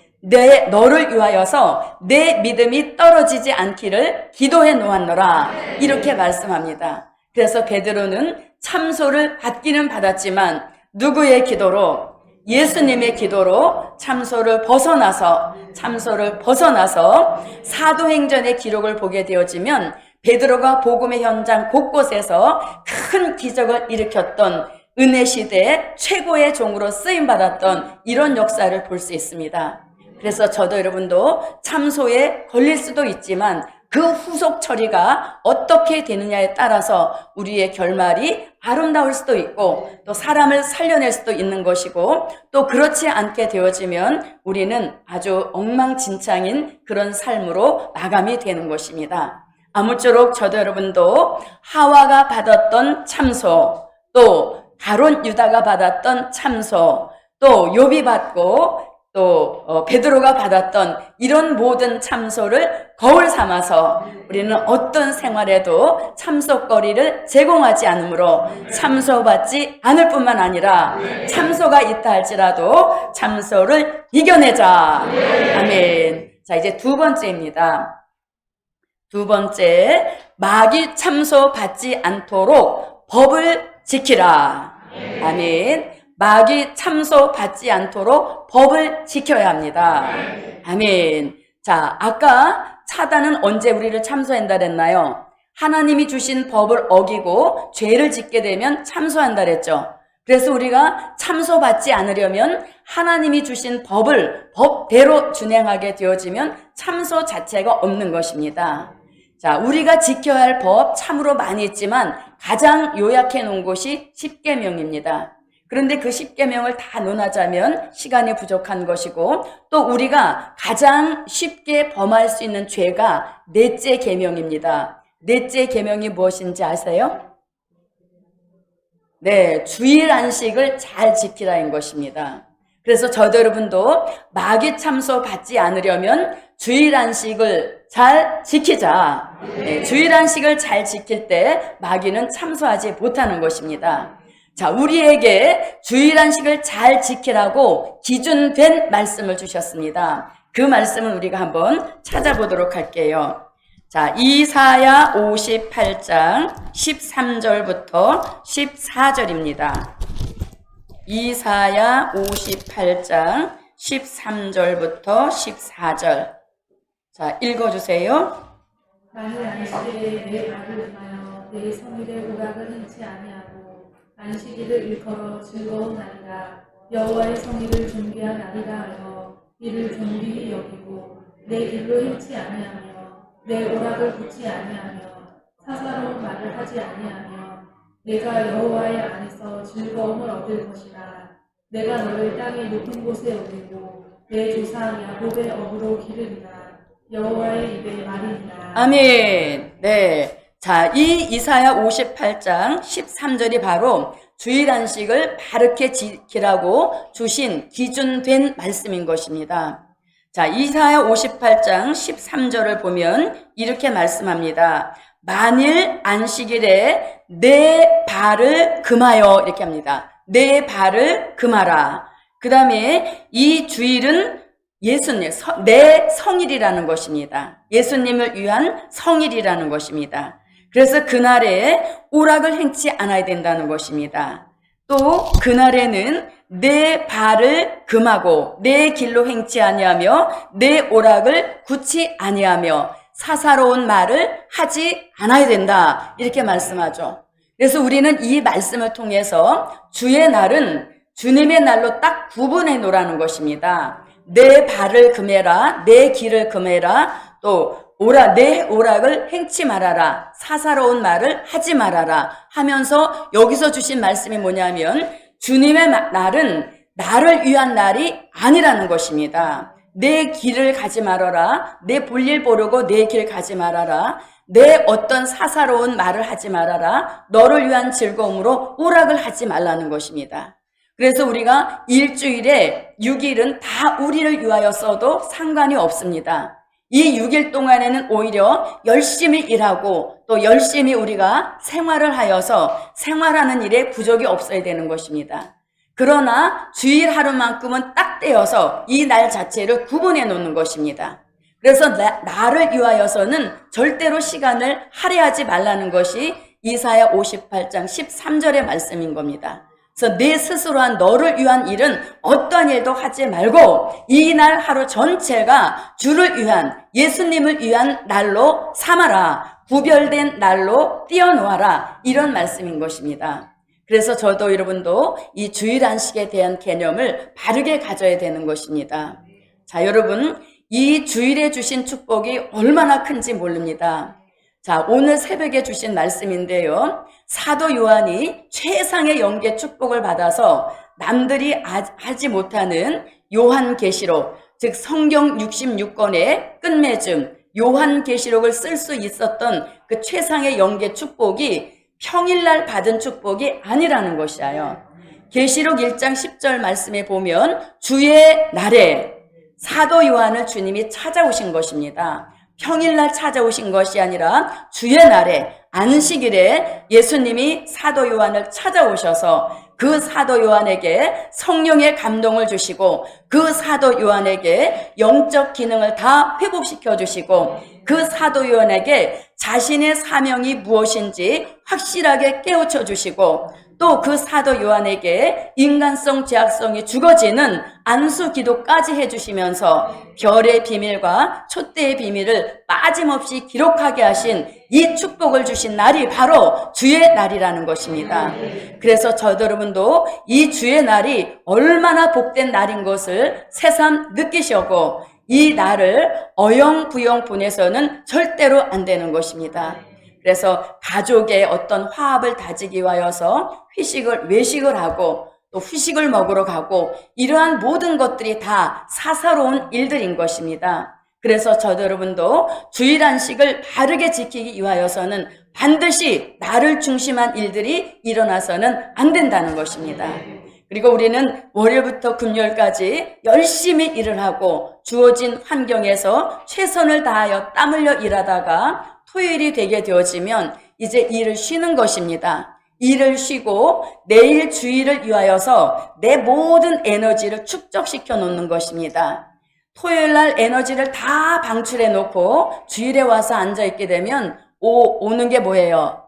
S1: 너를 위하여서 내 믿음이 떨어지지 않기를 기도해 놓았노라. 이렇게 말씀합니다. 그래서 베드로는 참소를 받기는 받았지만 누구의 기도로? 예수님의 기도로 참소를 벗어나서 사도행전의 기록을 보게 되어지면 베드로가 복음의 현장 곳곳에서 큰 기적을 일으켰던 은혜 시대의 최고의 종으로 쓰임받았던 이런 역사를 볼 수 있습니다. 그래서 저도 여러분도 참소에 걸릴 수도 있지만 그 후속 처리가 어떻게 되느냐에 따라서 우리의 결말이 아름다울 수도 있고 또 사람을 살려낼 수도 있는 것이고 또 그렇지 않게 되어지면 우리는 아주 엉망진창인 그런 삶으로 마감이 되는 것입니다. 아무쪼록 저도 여러분도 하와가 받았던 참소, 또 가룟 유다가 받았던 참소, 또 욥이 받고 또 베드로가 받았던 이런 모든 참소를 거울 삼아서 우리는 어떤 생활에도 참소거리를 제공하지 않으므로 참소받지 않을 뿐만 아니라 참소가 있다 할지라도 참소를 이겨내자. 아멘. 자, 이제 두 번째입니다. 두 번째, 마귀 참소받지 않도록 법을 지키라. 아멘. 마귀 참소받지 않도록 법을 지켜야 합니다. 아멘. 자, 아까 사단은 언제 우리를 참소한다 그랬나요? 하나님이 주신 법을 어기고 죄를 짓게 되면 참소한다 그랬죠. 그래서 우리가 참소받지 않으려면 하나님이 주신 법을 법대로 준행하게 되어지면 참소 자체가 없는 것입니다. 자, 우리가 지켜야 할 법 참으로 많이 있지만 가장 요약해 놓은 것이 십계명입니다. 그런데 그 십계명을 다 논하자면 시간이 부족한 것이고 또 우리가 가장 쉽게 범할 수 있는 죄가 넷째 계명입니다. 넷째 계명이 무엇인지 아세요? 네, 주일 안식을 잘 지키라는 것입니다. 그래서 저도 여러분도 마귀 참소 받지 않으려면 주일 안식을 잘 지키자. 네, 주일 안식을 잘 지킬 때 마귀는 참소하지 못하는 것입니다. 자, 우리에게 주일 안식을 잘 지키라고 기준된 말씀을 주셨습니다. 그 말씀은 우리가 한번 찾아보도록 할게요. 자, 이사야 58장 13절부터 14절입니다. 이사야 58장 13절부터 14절. 자, 읽어주세요.
S2: 만일 안식일에 내 발을 등하여 내 성일의 오락을 행치 아니하고 안식일을 일컬어 즐거운 날이라 여호와의 성일을 존귀한 날이라 하여 이를 존귀히 여기고 내 길로 행치 아니하며 내 오락을 굳지 아니하며 사사로운 말을 하지 아니하며 내가 여호와의 안에서 즐거움을 얻을 것이라. 내가 너를 땅의 높은 곳에 올리고 내 조상 야곱의 업으로 기르리라. 여호와의 입의 말이니라.
S1: 아멘. 네. 자, 이 이사야 58장 13절이 바로 주일 안식을 바르게 지키라고 주신 기준된 말씀인 것입니다. 자, 이사야 58장 13절을 보면 이렇게 말씀합니다. 만일 안식일에 내 발을 금하여, 이렇게 합니다. 내 발을 금하라. 그 다음에 이 주일은 예수님, 내 성일이라는 것입니다. 예수님을 위한 성일이라는 것입니다. 그래서 그날에 오락을 행치 않아야 된다는 것입니다. 또 그날에는 내 발을 금하고 내 길로 행치 아니하며 내 오락을 굳지 아니하며 사사로운 말을 하지 않아야 된다. 이렇게 말씀하죠. 그래서 우리는 이 말씀을 통해서 주의 날은 주님의 날로 딱 구분해 놓으라는 것입니다. 내 발을 금해라, 내 길을 금해라, 또 내 오락을 행치 말아라, 사사로운 말을 하지 말아라 하면서 여기서 주신 말씀이 뭐냐면 주님의 날은 나를 위한 날이 아니라는 것입니다. 내 길을 가지 말아라, 내 볼일 보려고 내 길 가지 말아라, 내 어떤 사사로운 말을 하지 말아라, 너를 위한 즐거움으로 오락을 하지 말라는 것입니다. 그래서 우리가 일주일에 6일은 다 우리를 위하여 써도 상관이 없습니다. 이 6일 동안에는 오히려 열심히 일하고 또 열심히 우리가 생활을 하여서 생활하는 일에 부족이 없어야 되는 것입니다. 그러나 주일 하루만큼은 딱 떼어서 이 날 자체를 구분해 놓는 것입니다. 그래서 나를 위하여서는 절대로 시간을 할애하지 말라는 것이 이사야 58장 13절의 말씀인 겁니다. 그래서 내 스스로 한 너를 위한 일은 어떠한 일도 하지 말고 이 날 하루 전체가 주를 위한, 예수님을 위한 날로 삼아라. 구별된 날로 띄워놓아라. 이런 말씀인 것입니다. 그래서 저도 여러분도 이 주일 안식에 대한 개념을 바르게 가져야 되는 것입니다. 자, 여러분, 이 주일에 주신 축복이 얼마나 큰지 모릅니다. 자, 오늘 새벽에 주신 말씀인데요. 사도 요한이 최상의 영계 축복을 받아서 남들이 하지 못하는 요한계시록, 즉 성경 66권의 끝맺음 요한계시록을 쓸 수 있었던 그 최상의 영계 축복이 평일날 받은 축복이 아니라는 것이에요. 계시록 1장 10절 말씀에 보면 주의 날에 사도 요한을 주님이 찾아오신 것입니다. 평일날 찾아오신 것이 아니라 주의 날에 안식일에 예수님이 사도 요한을 찾아오셔서 그 사도 요한에게 성령의 감동을 주시고 그 사도 요한에게 영적 기능을 다 회복시켜 주시고 그 사도 요한에게 자신의 사명이 무엇인지 확실하게 깨우쳐 주시고 또 그 사도 요한에게 인간성 죄악성이 죽어지는 안수 기도까지 해주시면서 별의 비밀과 촛대의 비밀을 빠짐없이 기록하게 하신 이 축복을 주신 날이 바로 주의 날이라는 것입니다. 그래서 저도 여러분도 이 주의 날이 얼마나 복된 날인 것을 새삼 느끼시고 이 날을 어영부영 보내서는 절대로 안 되는 것입니다. 그래서 가족의 어떤 화합을 다지기 위하여서 외식을 하고 또 후식을 먹으러 가고 이러한 모든 것들이 다 사사로운 일들인 것입니다. 그래서 저도 여러분도 주일 안식을 바르게 지키기 위하여서는 반드시 나를 중심한 일들이 일어나서는 안 된다는 것입니다. 그리고 우리는 월요일부터 금요일까지 열심히 일을 하고 주어진 환경에서 최선을 다하여 땀 흘려 일하다가 토요일이 되게 되어지면 이제 일을 쉬는 것입니다. 일을 쉬고 내일 주일을 위하여서 내 모든 에너지를 축적시켜 놓는 것입니다. 토요일 날 에너지를 다 방출해 놓고 주일에 와서 앉아 있게 되면 오는 게 뭐예요?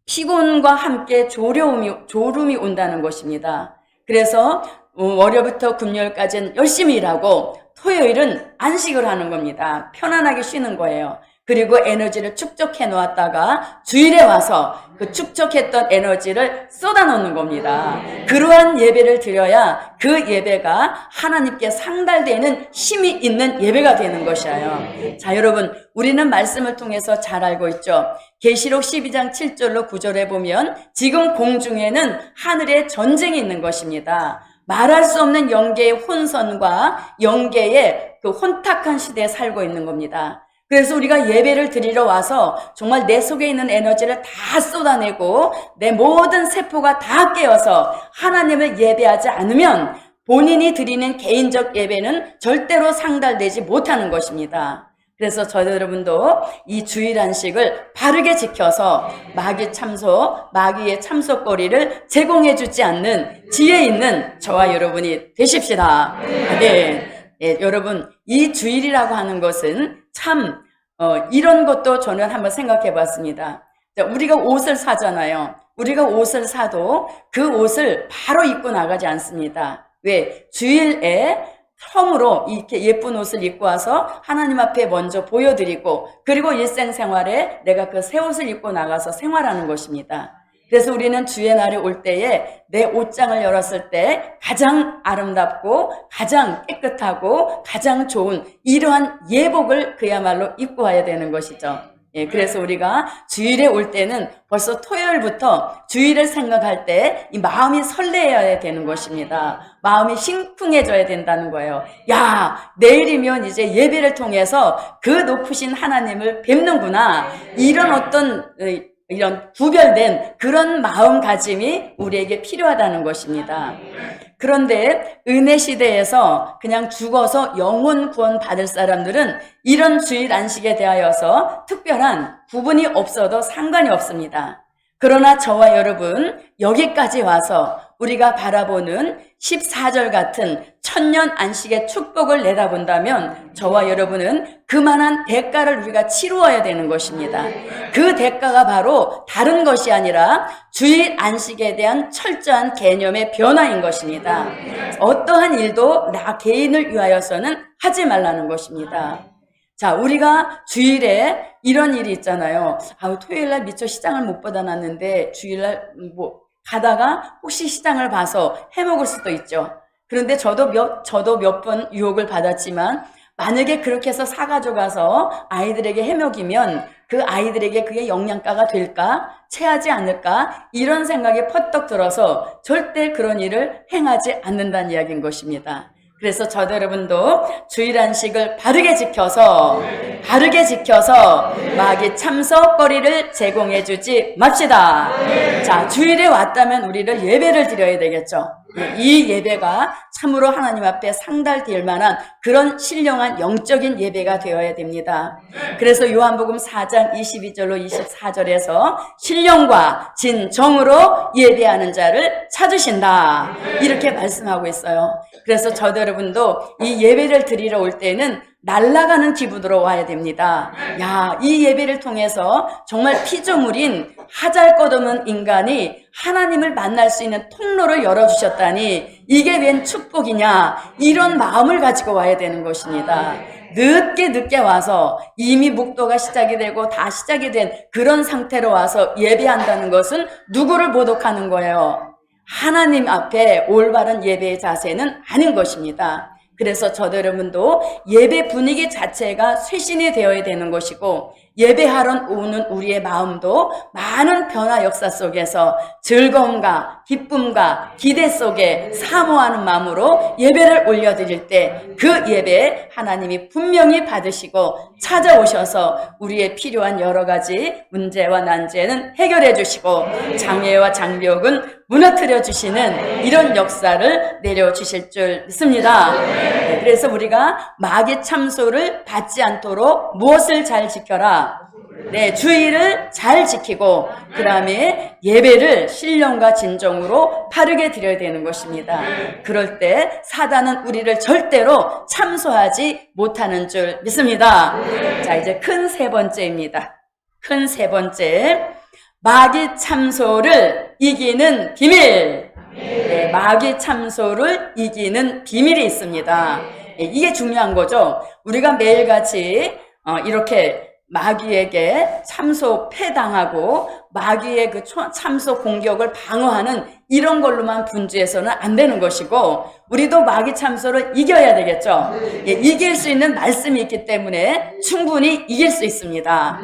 S1: 피곤과 함께 졸음이 온다는 것입니다. 그래서 월요일부터 금요일까지는 열심히 일하고 토요일은 안식을 하는 겁니다. 편안하게 쉬는 거예요. 그리고 에너지를 축적해 놓았다가 주일에 와서 그 축적했던 에너지를 쏟아놓는 겁니다. 그러한 예배를 드려야 그 예배가 하나님께 상달되는 힘이 있는 예배가 되는 것이에요. 자, 여러분, 우리는 말씀을 통해서 잘 알고 있죠. 계시록 12장 7절로 9절에 보면 지금 공중에는 하늘에 전쟁이 있는 것입니다. 말할 수 없는 영계의 혼선과 영계의 그 혼탁한 시대에 살고 있는 겁니다. 그래서 우리가 예배를 드리러 와서 정말 내 속에 있는 에너지를 다 쏟아내고 내 모든 세포가 다 깨어서 하나님을 예배하지 않으면 본인이 드리는 개인적 예배는 절대로 상달되지 못하는 것입니다. 그래서 저도 여러분도 이 주일 안식을 바르게 지켜서 마귀의 참석거리를 제공해 주지 않는 지혜 있는 저와 여러분이 되십시다. 네. 예, 여러분, 이 주일이라고 하는 것은 참 이런 것도 저는 한번 생각해 봤습니다. 우리가 옷을 사잖아요. 우리가 옷을 사도 그 옷을 바로 입고 나가지 않습니다. 왜? 주일에 처음으로 이렇게 예쁜 옷을 입고 와서 하나님 앞에 먼저 보여드리고 그리고 일생생활에 내가 그 새 옷을 입고 나가서 생활하는 것입니다. 그래서 우리는 주의 날이 올 때에 내 옷장을 열었을 때 가장 아름답고 가장 깨끗하고 가장 좋은 이러한 예복을 그야말로 입고 와야 되는 것이죠. 예, 그래서 우리가 주일에 올 때는 벌써 토요일부터 주일을 생각할 때 이 마음이 설레어야 되는 것입니다. 마음이 심쿵해져야 된다는 거예요. 야, 내일이면 이제 예배를 통해서 그 높으신 하나님을 뵙는구나. 이런 구별된 그런 마음가짐이 우리에게 필요하다는 것입니다. 그런데 은혜 시대에서 그냥 죽어서 영혼 구원 받을 사람들은 이런 주일 안식에 대하여서 특별한 구분이 없어도 상관이 없습니다. 그러나 저와 여러분, 여기까지 와서 우리가 바라보는 14절 같은 천년 안식의 축복을 내다본다면 저와 여러분은 그만한 대가를 우리가 치루어야 되는 것입니다. 그 대가가 바로 다른 것이 아니라 주일 안식에 대한 철저한 개념의 변화인 것입니다. 어떠한 일도 나 개인을 위하여서는 하지 말라는 것입니다. 자, 우리가 주일에 이런 일이 있잖아요. 토요일날 미처 시장을 못 받아놨는데 주일날 가다가 혹시 시장을 봐서 해먹을 수도 있죠. 그런데 저도 몇 번 유혹을 받았지만 만약에 그렇게 해서 사가져가서 아이들에게 해먹이면 그 아이들에게 그게 영양가가 될까? 체하지 않을까? 이런 생각이 퍼뜩 들어서 절대 그런 일을 행하지 않는다는 이야기인 것입니다. 그래서 저도 여러분도 주일 안식을 바르게 지켜서 마귀 참석거리를 제공해 주지 맙시다. 자, 주일에 왔다면 우리를 예배를 드려야 되겠죠. 이 예배가 참으로 하나님 앞에 상달될 만한 그런 신령한 영적인 예배가 되어야 됩니다. 그래서 요한복음 4장 22절로 24절에서 신령과 진정으로 예배하는 자를 찾으신다, 이렇게 말씀하고 있어요. 그래서 저도 여러분도 이 예배를 드리러 올 때는 날아가는 기분으로 와야 됩니다. 야, 이 예배를 통해서 정말 피조물인 하잘것없는 인간이 하나님을 만날 수 있는 통로를 열어주셨다니 이게 웬 축복이냐, 이런 마음을 가지고 와야 되는 것입니다. 늦게 와서 이미 묵도가 시작이 되고 다 시작이 된 그런 상태로 와서 예배한다는 것은 누구를 모독하는 거예요? 하나님 앞에 올바른 예배의 자세는 아닌 것입니다. 그래서 저도 여러분도 예배 분위기 자체가 쇄신이 되어야 되는 것이고, 예배하러 오는 우리의 마음도 많은 변화 역사 속에서 즐거움과 기쁨과 기대 속에 사모하는 마음으로 예배를 올려드릴 때 그 예배 하나님이 분명히 받으시고 찾아오셔서 우리의 필요한 여러 가지 문제와 난제는 해결해 주시고 장애와 장벽은 무너뜨려 주시는 이런 역사를 내려주실 줄 믿습니다. 그래서 우리가 마귀 참소를 받지 않도록 무엇을 잘 지켜라? 네, 주의를 잘 지키고 그 다음에 예배를 신령과 진정으로 바르게 드려야 되는 것입니다. 그럴 때 사단은 우리를 절대로 참소하지 못하는 줄 믿습니다. 자, 이제 큰 세 번째입니다. 큰 세 번째, 마귀 참소를 이기는 비밀. 네, 마귀 참소를 이기는 비밀이 있습니다. 네, 이게 중요한 거죠. 우리가 매일같이 이렇게 마귀에게 참소 패당하고 마귀의 그 참소 공격을 방어하는 이런 걸로만 분주해서는 안 되는 것이고, 우리도 마귀 참소를 이겨야 되겠죠. 예, 이길 수 있는 말씀이 있기 때문에 충분히 이길 수 있습니다.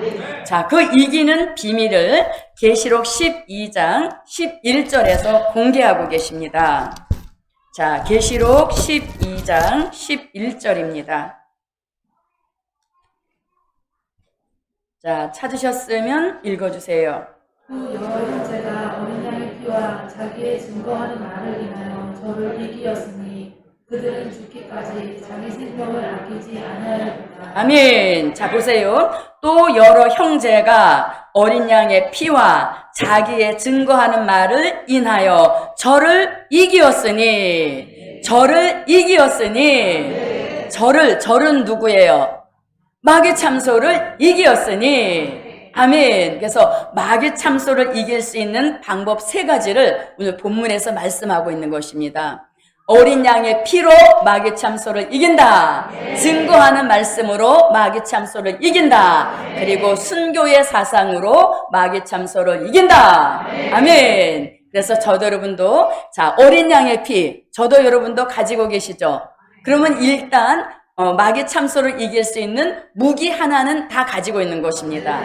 S1: 자, 그 이기는 비밀을 계시록 12장 11절에서 공개하고 계십니다. 자, 계시록 12장 11절입니다. 자, 찾으셨으면 읽어주세요.
S2: 그 여러 형제가 어린 양의 피와 자기의 증거하는 말을 인하여 저를 이기었으니 그들은 죽기까지 자기 생명을 아끼지 아니하였도다.
S1: 아멘. 자, 보세요. 또 여러 형제가 어린 양의 피와 자기의 증거하는 말을 인하여 저를 이기었으니, 저는 누구예요? 마귀 참소를 이기었으니. 아멘. 그래서 마귀 참소를 이길 수 있는 방법 세 가지를 오늘 본문에서 말씀하고 있는 것입니다. 어린 양의 피로 마귀 참소를 이긴다. 증거하는 말씀으로 마귀 참소를 이긴다. 그리고 순교의 사상으로 마귀 참소를 이긴다. 아멘. 그래서 저도 여러분도, 자, 어린 양의 피, 저도 여러분도 가지고 계시죠? 그러면 일단 마귀 참소를 이길 수 있는 무기 하나는 다 가지고 있는 것입니다.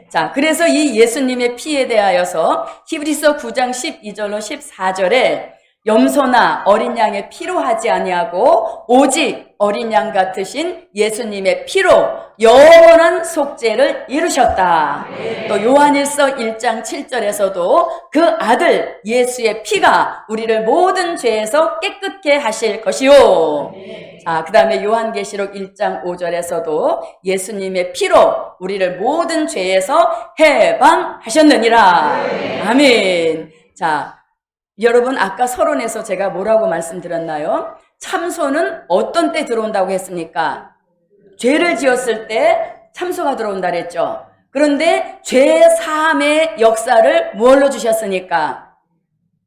S1: 자, 그래서 이 예수님의 피에 대하여서 히브리서 9장 12절로 14절에 염소나 어린 양의 피로 하지 아니하고 오직 어린 양 같으신 예수님의 피로 영원한 속죄를 이루셨다. 또 요한일서 1장 7절에서도 그 아들 예수의 피가 우리를 모든 죄에서 깨끗게 하실 것이요. 자, 그 다음에 요한계시록 1장 5절에서도 예수님의 피로 우리를 모든 죄에서 해방하셨느니라. 아멘. 자, 여러분, 아까 서론에서 제가 뭐라고 말씀드렸나요? 참소는 어떤 때 들어온다고 했습니까? 죄를 지었을 때 참소가 들어온다 그랬죠. 그런데 죄 사함의 역사를 무엇로 주셨으니까?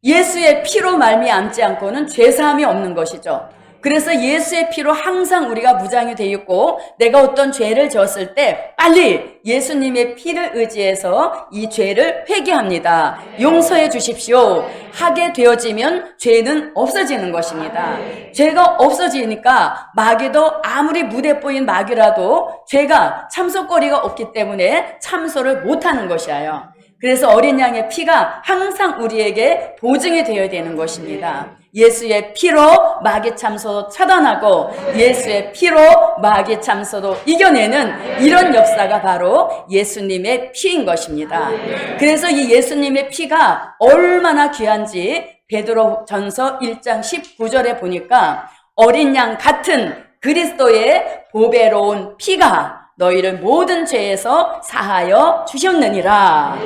S1: 예수의 피로 말미암지 않고는 죄 사함이 없는 것이죠. 그래서 예수의 피로 항상 우리가 무장이 되어 있고 내가 어떤 죄를 지었을 때 빨리 예수님의 피를 의지해서 이 죄를 회개합니다. 용서해 주십시오. 하게 되어지면 죄는 없어지는 것입니다. 죄가 없어지니까 마귀도 아무리 무대 보인 마귀라도 죄가 참소거리가 없기 때문에 참소를 못하는 것이에요. 그래서 어린 양의 피가 항상 우리에게 보증이 되어야 되는 것입니다. 예수의 피로 마귀 참소도 차단하고 예수의 피로 마귀 참소도 이겨내는 이런 역사가 바로 예수님의 피인 것입니다. 그래서 이 예수님의 피가 얼마나 귀한지 베드로전서 1장 19절에 보니까 어린 양 같은 그리스도의 보배로운 피가 너희를 모든 죄에서 사하여 주셨느니라.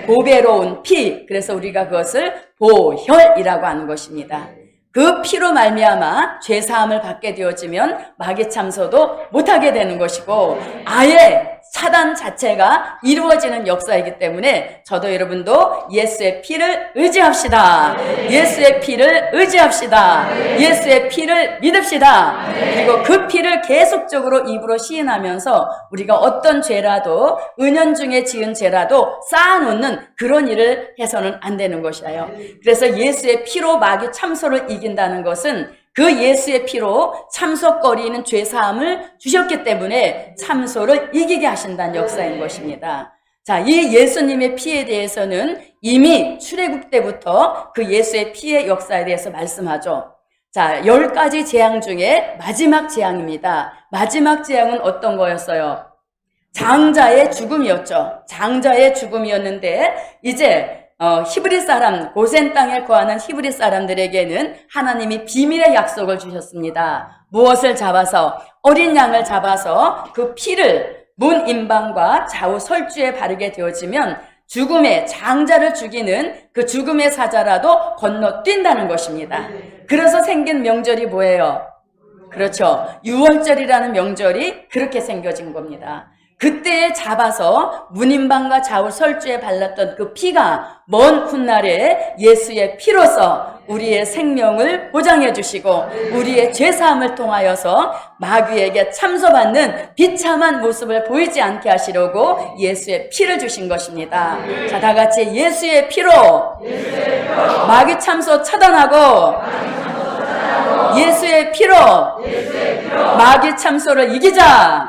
S1: 보배로운 피, 그래서 우리가 그것을 보혈이라고 하는 것입니다. 그 피로 말미암아 죄사함을 받게 되어지면 마귀 참소도 못하게 되는 것이고 아예 차단 자체가 이루어지는 역사이기 때문에 저도 여러분도 예수의 피를 의지합시다. 예수의 피를 의지합시다. 예수의 피를 믿읍시다. 그리고 그 피를 계속적으로 입으로 시인하면서 우리가 어떤 죄라도 은연중에 지은 죄라도 쌓아놓는 그런 일을 해서는 안 되는 것이에요. 그래서 예수의 피로 마귀 참소를 이긴다는 것은 그 예수의 피로 참소거리는 죄사함을 주셨기 때문에 참소를 이기게 하신다는 역사인 것입니다. 자, 이 예수님의 피에 대해서는 이미 출애굽 때부터 그 예수의 피의 역사에 대해서 말씀하죠. 자, 10가지 재앙 중에 마지막 재앙입니다. 마지막 재앙은 어떤 거였어요? 장자의 죽음이었죠. 장자의 죽음이었는데 이제 히브리 사람, 고센 땅에 거하는 히브리 사람들에게는 하나님이 비밀의 약속을 주셨습니다. 무엇을 잡아서? 어린 양을 잡아서 그 피를 문 임방과 좌우 설주에 바르게 되어지면 죽음의 장자를 죽이는 그 죽음의 사자라도 건너뛴다는 것입니다. 그래서 생긴 명절이 뭐예요? 그렇죠. 유월절이라는 명절이 그렇게 생겨진 겁니다. 그때에 잡아서 문임방과 좌우 설주에 발랐던 그 피가 먼 훗날에 예수의 피로서 우리의 생명을 보장해 주시고 우리의 죄사함을 통하여서 마귀에게 참소받는 비참한 모습을 보이지 않게 하시려고 예수의 피를 주신 것입니다. 자, 다 같이 예수의 피로 마귀 참소 차단하고 예수의 피로 마귀 참소를 이기자.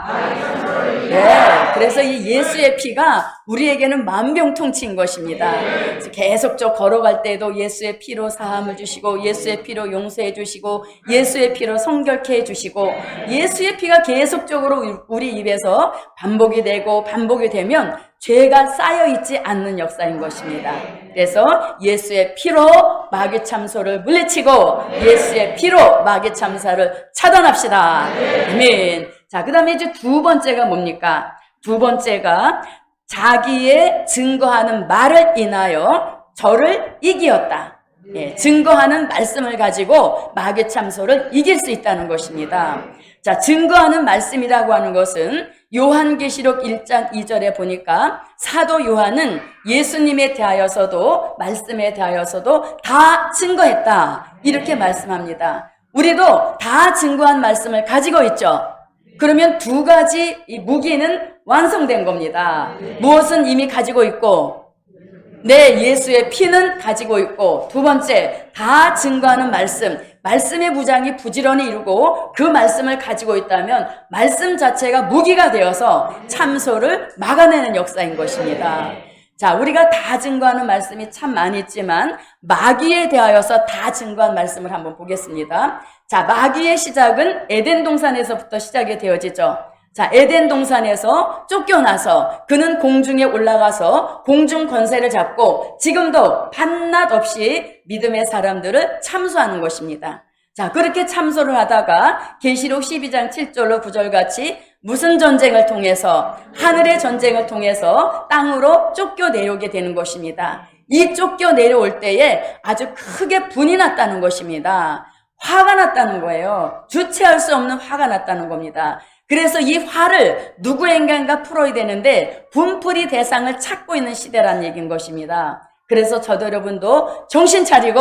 S1: 네, 그래서 이 예수의 피가 우리에게는 만병통치인 것입니다. 그래서 계속적으로 걸어갈 때도 예수의 피로 사함을 주시고 예수의 피로 용서해 주시고 예수의 피로 성결케 해주시고 예수의 피가 계속적으로 우리 입에서 반복이 되고 반복이 되면 죄가 쌓여있지 않는 역사인 것입니다. 그래서 예수의 피로 마귀 참소를 물리치고 예수의 피로 마귀 참사를 차단합시다. 아멘. 자, 그 다음에 이제 두 번째가 뭡니까? 두 번째가 자기의 증거하는 말을 인하여 저를 이기었다. 예, 증거하는 말씀을 가지고 마귀 참소를 이길 수 있다는 것입니다. 자, 증거하는 말씀이라고 하는 것은 요한계시록 1장 2절에 보니까 사도 요한은 예수님에 대하여서도 말씀에 대하여서도 다 증거했다. 이렇게 말씀합니다. 우리도 다 증거한 말씀을 가지고 있죠. 그러면 두 가지 이 무기는 완성된 겁니다. 무엇은 이미 가지고 있고 네, 예수의 피는 가지고 있고 두 번째, 다 증거하는 말씀, 말씀의 무장이 부지런히 이루고 그 말씀을 가지고 있다면 말씀 자체가 무기가 되어서 참소를 막아내는 역사인 것입니다. 자, 우리가 다 증거하는 말씀이 참 많이 있지만 마귀에 대하여서 다 증거한 말씀을 한번 보겠습니다. 자, 마귀의 시작은 에덴 동산에서부터 시작이 되어지죠. 자, 에덴 동산에서 쫓겨나서 그는 공중에 올라가서 공중 권세를 잡고 지금도 밤낮 없이 믿음의 사람들을 참소하는 것입니다. 자, 그렇게 참소를 하다가 계시록 12장 7절로 9절 같이 무슨 전쟁을 통해서 하늘의 전쟁을 통해서 땅으로 쫓겨 내려오게 되는 것입니다. 이 쫓겨 내려올 때에 아주 크게 분이 났다는 것입니다. 화가 났다는 거예요. 주체할 수 없는 화가 났다는 겁니다. 그래서 이 화를 누구에게인가 풀어야 되는데 분풀이 대상을 찾고 있는 시대라는 얘기인 것입니다. 그래서 저도 여러분도 정신 차리고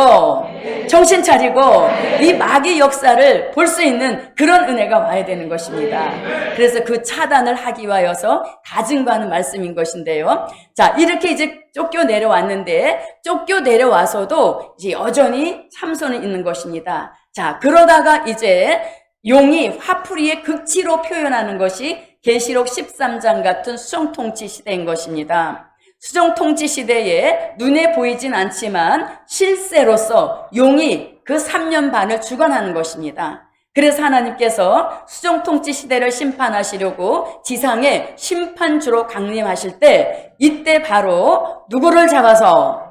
S1: 이 마귀 역사를 볼 수 있는 그런 은혜가 와야 되는 것입니다. 그래서 그 차단을 하기 위하여서 다 증거하는 말씀인 것인데요. 자, 이렇게 이제 쫓겨 내려왔는데 쫓겨 내려와서도 이제 여전히 참소는 있는 것입니다. 자, 그러다가 이제 용이 화풀이의 극치로 표현하는 것이 계시록 13장 같은 수정통치 시대인 것입니다. 수정통치 시대에 눈에 보이진 않지만 실세로서 용이 그 3년 반을 주관하는 것입니다. 그래서 하나님께서 수정통치 시대를 심판하시려고 지상에 심판주로 강림하실 때 이때 바로 누구를 잡아서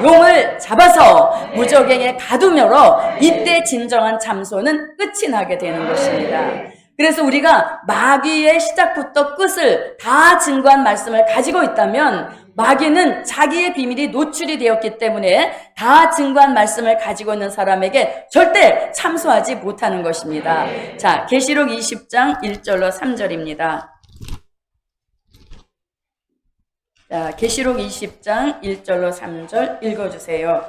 S1: 용을 잡아서 무적행에 가두므로 이때 진정한 참소는 끝이 나게 되는 것입니다. 그래서 우리가 마귀의 시작부터 끝을 다 증거한 말씀을 가지고 있다면 마귀는 자기의 비밀이 노출이 되었기 때문에 다 증거한 말씀을 가지고 있는 사람에게 절대 참소하지 못하는 것입니다. 자, 계시록 20장 1절로 3절입니다. 자, 계시록 20장 1절로 3절 읽어주세요.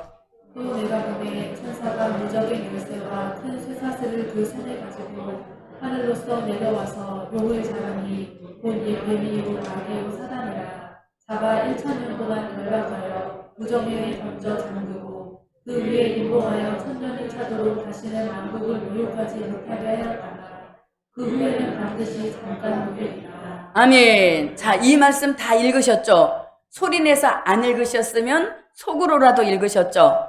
S2: 또 내가 보매 천사가 무적의 열쇠와 큰 쇠사슬을 그 손에 가지고 하늘로서 내려와서 용을 잡으니 곧 뱀이요 마귀요 사단이라. 잡아 1000년 동안 결박하여 무정회에 던져 잠그고 그 위에 인봉하여 1000년이 차도록 다시는 왕국을 모욕하지 못하게 하였다가 그 후에는 반드시 잠깐 모욕이라.
S1: 아멘. 자, 이 말씀 다 읽으셨죠? 소리내서 안 읽으셨으면 속으로라도 읽으셨죠?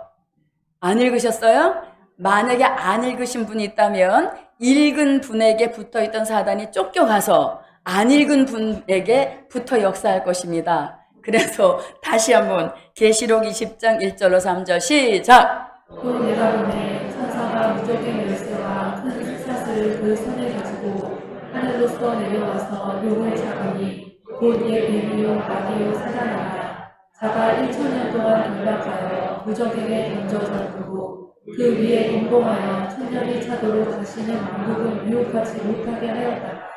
S1: 안 읽으셨어요? 만약에 안 읽으신 분이 있다면 읽은 분에게 붙어있던 사단이 쫓겨가서 안 읽은 분에게 붙어 역사할 것입니다. 그래서 다시 한번 계시록 20장 1절로 3절 시작!
S2: 또 내가 보매 천사가 무적의 열쇠와 큰 쇠사슬을 그 손에 가지고 하늘로서 내려와서 용을 잡으니 곧 뱀이요 마귀요 사단이라. 잡아 1000년 동안 결박하여 무적에게 던져 잠그고 그 위에 인봉하여 1000년이 차도록 다시는 왕국을 미혹하지 못하게 하였다가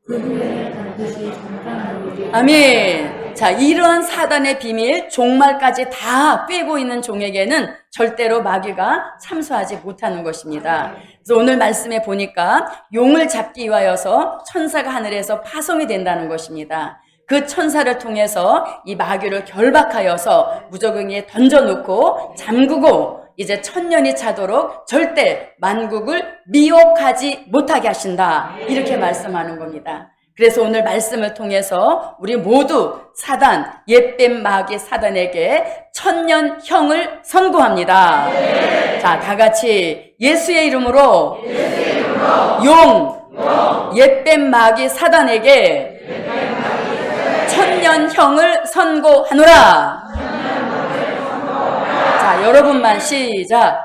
S2: 그 후에는 반드시 잠깐 모욕이라.
S1: 아멘. 자, 이러한 사단의 비밀, 종말까지 다 꿰고 있는 종에게는 절대로 마귀가 참소하지 못하는 것입니다. 그래서 오늘 말씀에 보니까 용을 잡기 위하여서 천사가 하늘에서 파송이 된다는 것입니다. 그 천사를 통해서 이 마귀를 결박하여서 무적응에 던져놓고 잠그고 이제 1000년이 차도록 절대 만국을 미혹하지 못하게 하신다. 이렇게 말씀하는 겁니다. 그래서 오늘 말씀을 통해서 우리 모두 사단, 옛뱀 마귀 사단에게 1000년형을 선고합니다. 자, 다 같이 예수의 이름으로 옛뱀 마귀 사단에게 1000년형을 선고하노라. 자, 여러분만 시작.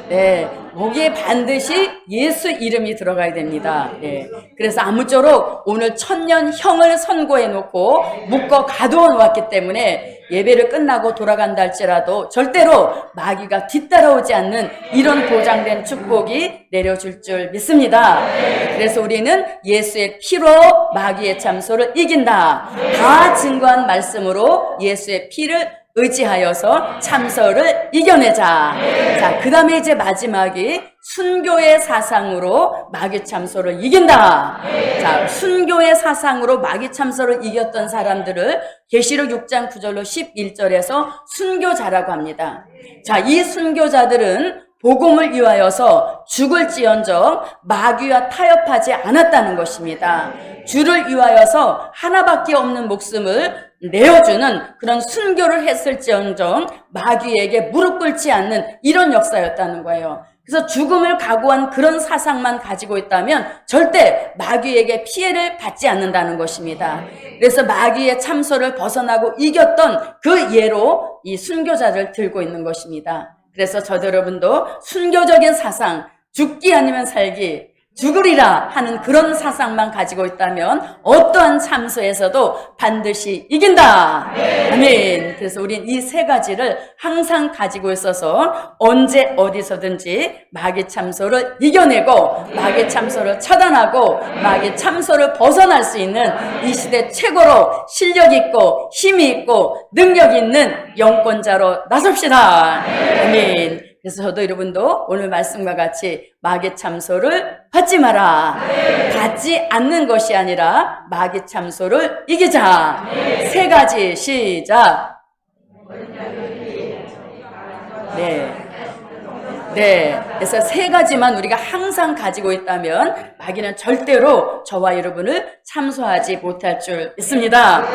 S1: 네, 거기에 반드시 예수 이름이 들어가야 됩니다. 네, 그래서 아무쪼록 오늘 1000년형을 선고해 놓고 묶어 가두어 놓았기 때문에 예배를 끝나고 돌아간다 할지라도 절대로 마귀가 뒤따라오지 않는 이런 보장된 축복이 내려줄 줄 믿습니다. 그래서 우리는 예수의 피로 마귀의 참소를 이긴다. 다 증거한 말씀으로 예수의 피를 의지하여서 참소를 이겨내자. 자, 그 다음에 이제 마지막이 순교의 사상으로 마귀 참소를 이긴다. 자, 순교의 사상으로 마귀 참소를 이겼던 사람들을 계시록 6장 9절로 11절에서 순교자라고 합니다. 자, 이 순교자들은 복음을 위하여서 죽을지언정 마귀와 타협하지 않았다는 것입니다. 주를 위하여서 하나밖에 없는 목숨을 내어주는 그런 순교를 했을지언정 마귀에게 무릎 꿇지 않는 이런 역사였다는 거예요. 그래서 죽음을 각오한 그런 사상만 가지고 있다면 절대 마귀에게 피해를 받지 않는다는 것입니다. 그래서 마귀의 참소를 벗어나고 이겼던 그 예로 이 순교자를 들고 있는 것입니다. 그래서 저도 여러분도 순교적인 사상, 죽기 아니면 살기, 죽으리라 하는 그런 사상만 가지고 있다면 어떠한 참소에서도 반드시 이긴다. 아멘. 그래서 우린 이 세 가지를 항상 가지고 있어서 언제 어디서든지 마귀 참소를 이겨내고 마귀 참소를 차단하고 마귀 참소를 벗어날 수 있는 이 시대 최고로 실력 있고 힘이 있고 능력 있는 영권자로 나섭시다. 아멘. 그래서 저도 여러분도 오늘 말씀과 같이 마귀 참소를 받지 마라. 받지 않는 것이 아니라 마귀 참소를 이기자. 세 가지 시작. 네. 그래서 세 가지만 우리가 항상 가지고 있다면 마귀는 절대로 저와 여러분을 참소하지 못할 줄 믿습니다.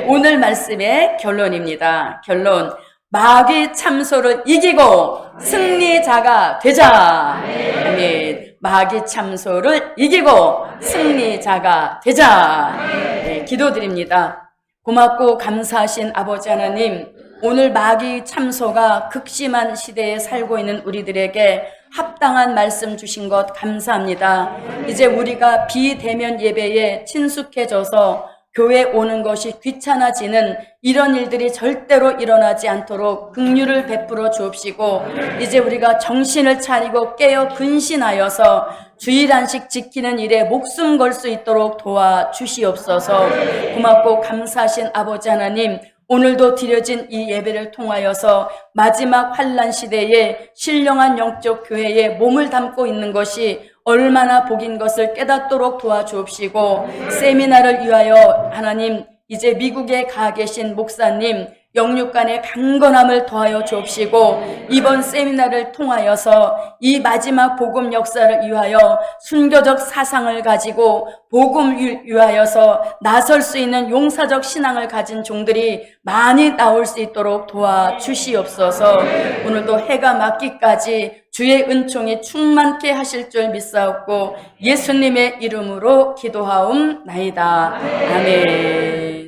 S1: 오늘 말씀의 결론입니다. 결론. 마귀 참소를 이기고 승리자가 되자. 아멘. 마귀 참소를 이기고 승리자가 되자. 네, 기도드립니다. 고맙고 감사하신 아버지 하나님, 오늘 마귀 참소가 극심한 시대에 살고 있는 우리들에게 합당한 말씀 주신 것 감사합니다. 이제 우리가 비대면 예배에 친숙해져서 교회 오는 것이 귀찮아지는 이런 일들이 절대로 일어나지 않도록 긍휼을 베풀어 주옵시고, 이제 우리가 정신을 차리고 깨어 근신하여서 주일 안식 지키는 일에 목숨 걸 수 있도록 도와주시옵소서. 고맙고 감사하신 아버지 하나님, 오늘도 드려진 이 예배를 통하여서 마지막 환난 시대에 신령한 영적 교회에 몸을 담고 있는 것이 얼마나 복인 것을 깨닫도록 도와주옵시고, 세미나를 위하여 하나님, 이제 미국에 가 계신 목사님 영육간의 강건함을 더하여 주옵시고, 이번 세미나를 통하여서 이 마지막 복음 역사를 위하여 순교적 사상을 가지고 복음 위하여서 나설 수 있는 용사적 신앙을 가진 종들이 많이 나올 수 있도록 도와주시옵소서. 오늘도 해가 맞기까지 주의 은총이 충만케 하실 줄 믿사옵고 예수님의 이름으로 기도하옵나이다. 아멘.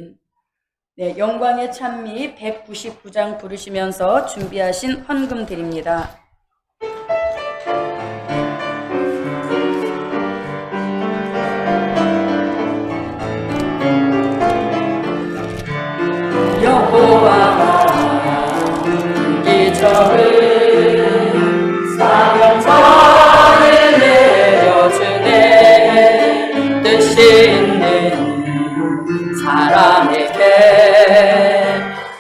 S1: 네, 영광의 찬미 199장 부르시면서 준비하신 헌금 드립니다. 여호와가 기적을 사명자에 내려주네. 뜻이 있는 사람에게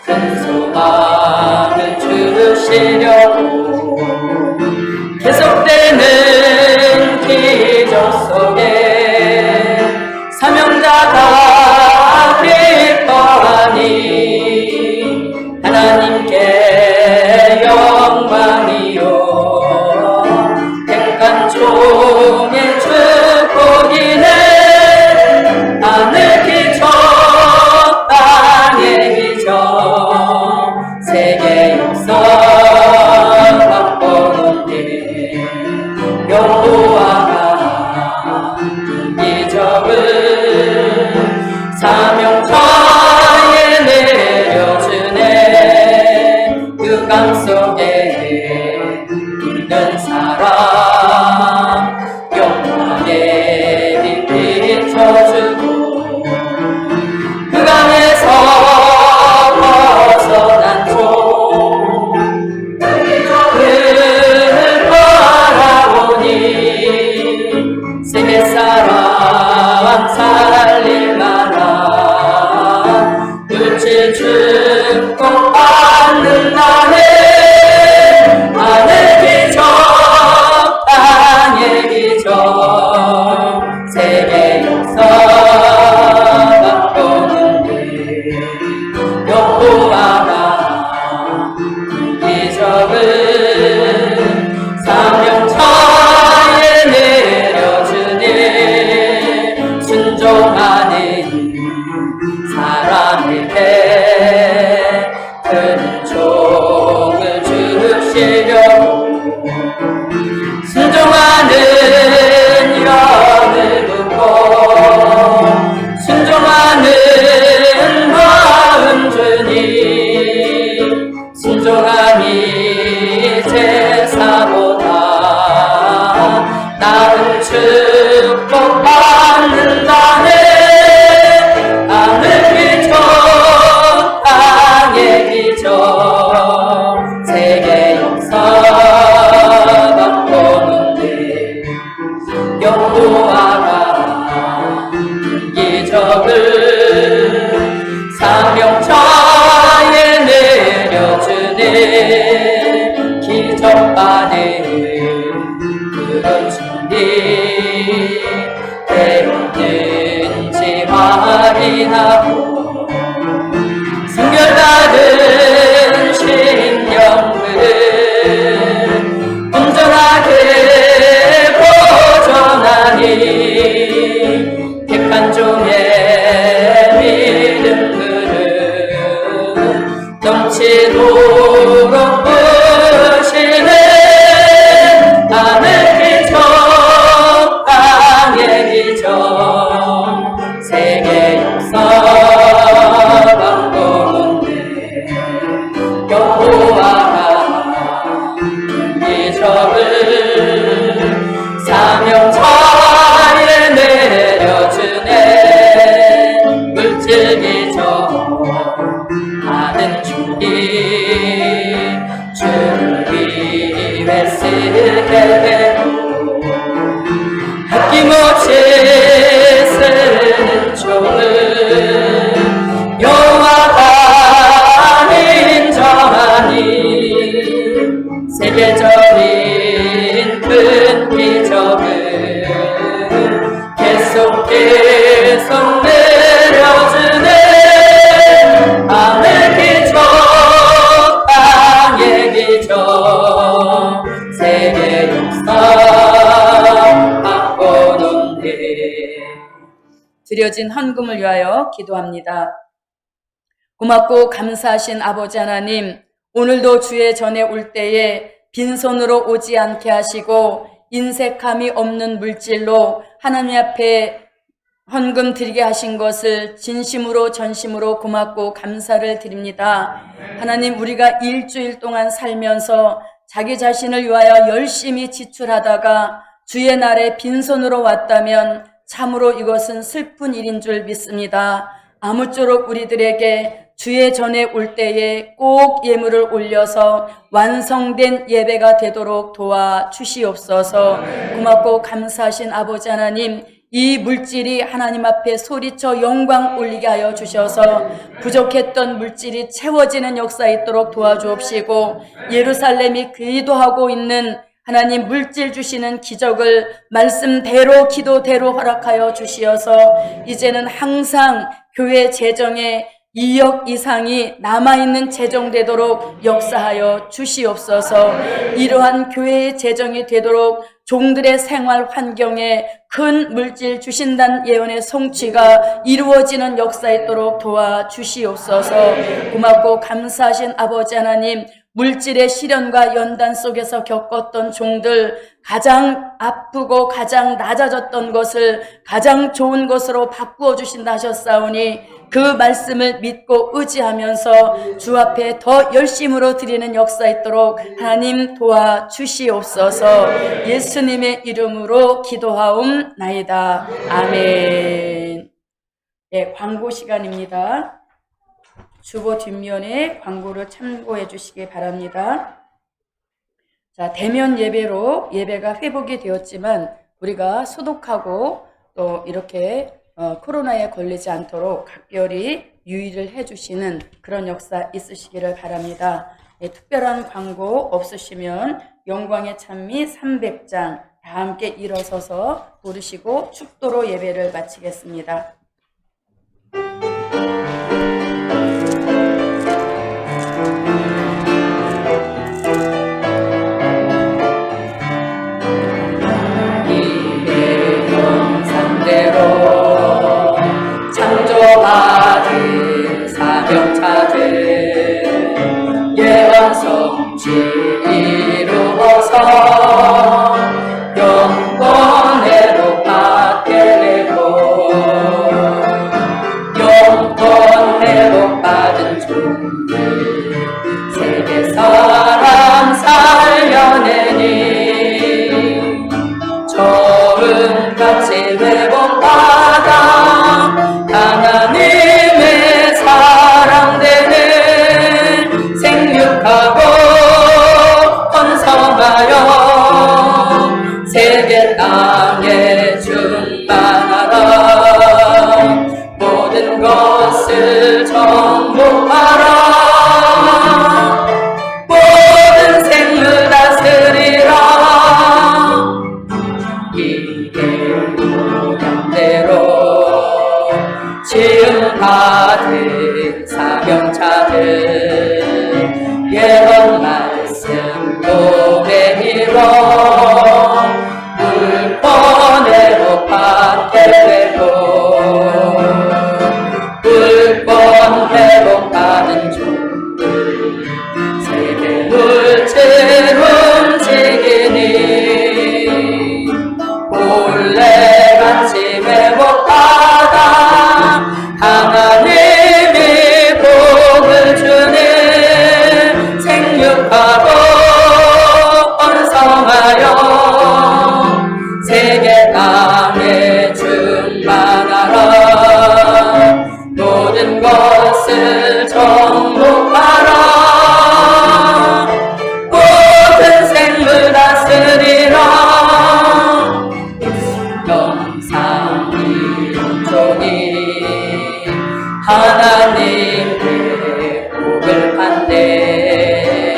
S1: 큰 소망을 주시려고 계속되는 기적 속에 사명자가 기뻐하니 하나님께 영광이요 택한 종의 축복이네. 하늘 기적 땅의 기적 세계 역사 바꿔놓네. 여호와가 기적을 사명자에 내려주네. 그 강 속에 있는 사람 영광에 비춰주고 그 강에서 벗어난 종 그를 바라보니 세계 사람 살릴 만한 눈치 축복 받는 날에 하늘 기적 땅의 기적 세계 역사 바꾸는데 여호와가 기적을 사명자에 내려주니 순종하는 사람에게 큰 종을 주시려고 순종하는 영을 묻고 순종하는 마음 주니 순종하니 배웠는지 확인하고 순결받은 심령들 온전하게 보존하니 택한 종의 믿음들은 넘치도록 부시네 하늘 기적 땅의 기적 세계 역사 방법인데 여호와가 기적을 사명자에 내려주네 물질 기적 받은 주님 주를 위해 쓰게 되고 아낌없이 쓰는 종을 여호와가 인정하니 세계적인 큰 기적을 계속 내려주네 하늘 기적 땅의 기적 세계 역사 바꿔놓네. 드려진 헌금을 위하여 기도합니다. 고맙고 감사하신 아버지 하나님, 오늘도 주의 전에 올 때에 빈손으로 오지 않게 하시고 인색함이 없는 물질로 하나님 앞에 헌금 드리게 하신 것을 진심으로 전심으로 고맙고 감사를 드립니다. 하나님, 우리가 일주일 동안 살면서 자기 자신을 위하여 열심히 지출하다가 주의 날에 빈손으로 왔다면 참으로 이것은 슬픈 일인 줄 믿습니다. 아무쪼록 우리들에게 주의 전에 올 때에 꼭 예물을 올려서 완성된 예배가 되도록 도와주시옵소서. 고맙고 감사하신 아버지 하나님, 이 물질이 하나님 앞에 소리쳐 영광 올리게 하여 주셔서 부족했던 물질이 채워지는 역사 있도록 도와주옵시고 예루살렘이 기도하고 있는 하나님 물질 주시는 기적을 말씀대로 기도대로 허락하여 주시어서 이제는 항상 교회 재정에 2억 이상이 남아있는 재정 되도록 역사하여 주시옵소서. 이러한 교회의 재정이 되도록 종들의 생활 환경에 큰 물질 주신다는 예언의 성취가 이루어지는 역사 있도록 도와주시옵소서. 고맙고 감사하신 아버지 하나님, 물질의 시련과 연단 속에서 겪었던 종들, 가장 아프고 가장 낮아졌던 것을 가장 좋은 것으로 바꾸어 주신다 하셨사오니 그 말씀을 믿고 의지하면서 주 앞에 더 열심으로 드리는 역사 있도록 하나님 도와주시옵소서. 예수님의 이름으로 기도하옵나이다. 아멘. 네, 광고 시간입니다. 주보 뒷면에 광고를 참고해 주시기 바랍니다. 자, 대면 예배로 예배가 회복이 되었지만 우리가 소독하고 또 이렇게 코로나에 걸리지 않도록 각별히 유의를 해주시는 그런 역사 있으시기를 바랍니다. 예, 특별한 광고 없으시면 영광의 찬미 300장 다 함께 일어서서 부르시고 축도로 예배를 마치겠습니다. 창조받은 사명자들 예언 성취 이루어서 영권으로 받게 되고 영권 회복받은 종들 세계 사람 살려내니 처음같이 회복받아 하나님의 사랑되는 생육하고 헌사 주셨던 말씀 도매이로 물번외로 받게 되고 물번 회복하는 종들 세계 물질 움직이니 본래같이 회복하다 하나님이 복을 주니 생육하고 번성하여 세계 땅에 충만하라 모든 것을 정복하라 모든 생물 다스리라 영상이 온종이 하나님께 복을 판대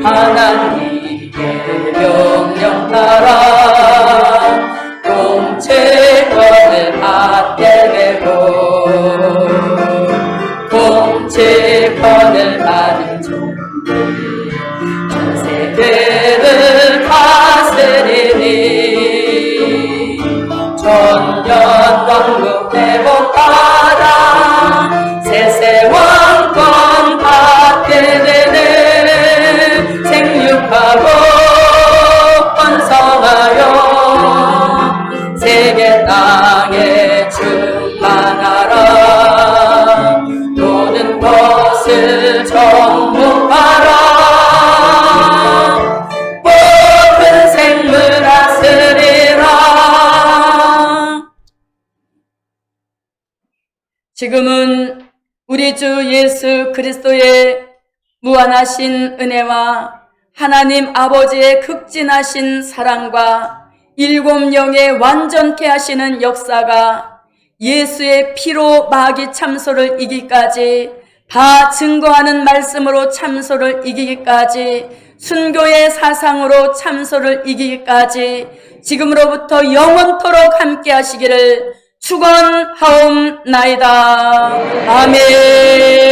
S1: 하나님께 명령 따라 공채권을 받게 되고 공채권을 받은 종들 전 세계를 다스리니 전년 왕국 회복하다 세세 왕권 받게 되네 생육하고 번성하여 세계 땅에 충만하라 모든 것을 정복하라 모든 생물 다스리라. 지금은 우리 주 예수 그리스도의 무한하신 은혜와 하나님 아버지의 극진하신 사랑과 일곱 영의 완전케 하시는 역사가 예수의 피로 마귀 참소를 이기까지 다 증거하는 말씀으로 참소를 이기기까지 순교의 사상으로 참소를 이기기까지 지금으로부터 영원토록 함께 하시기를 축원하옵나이다. 아멘.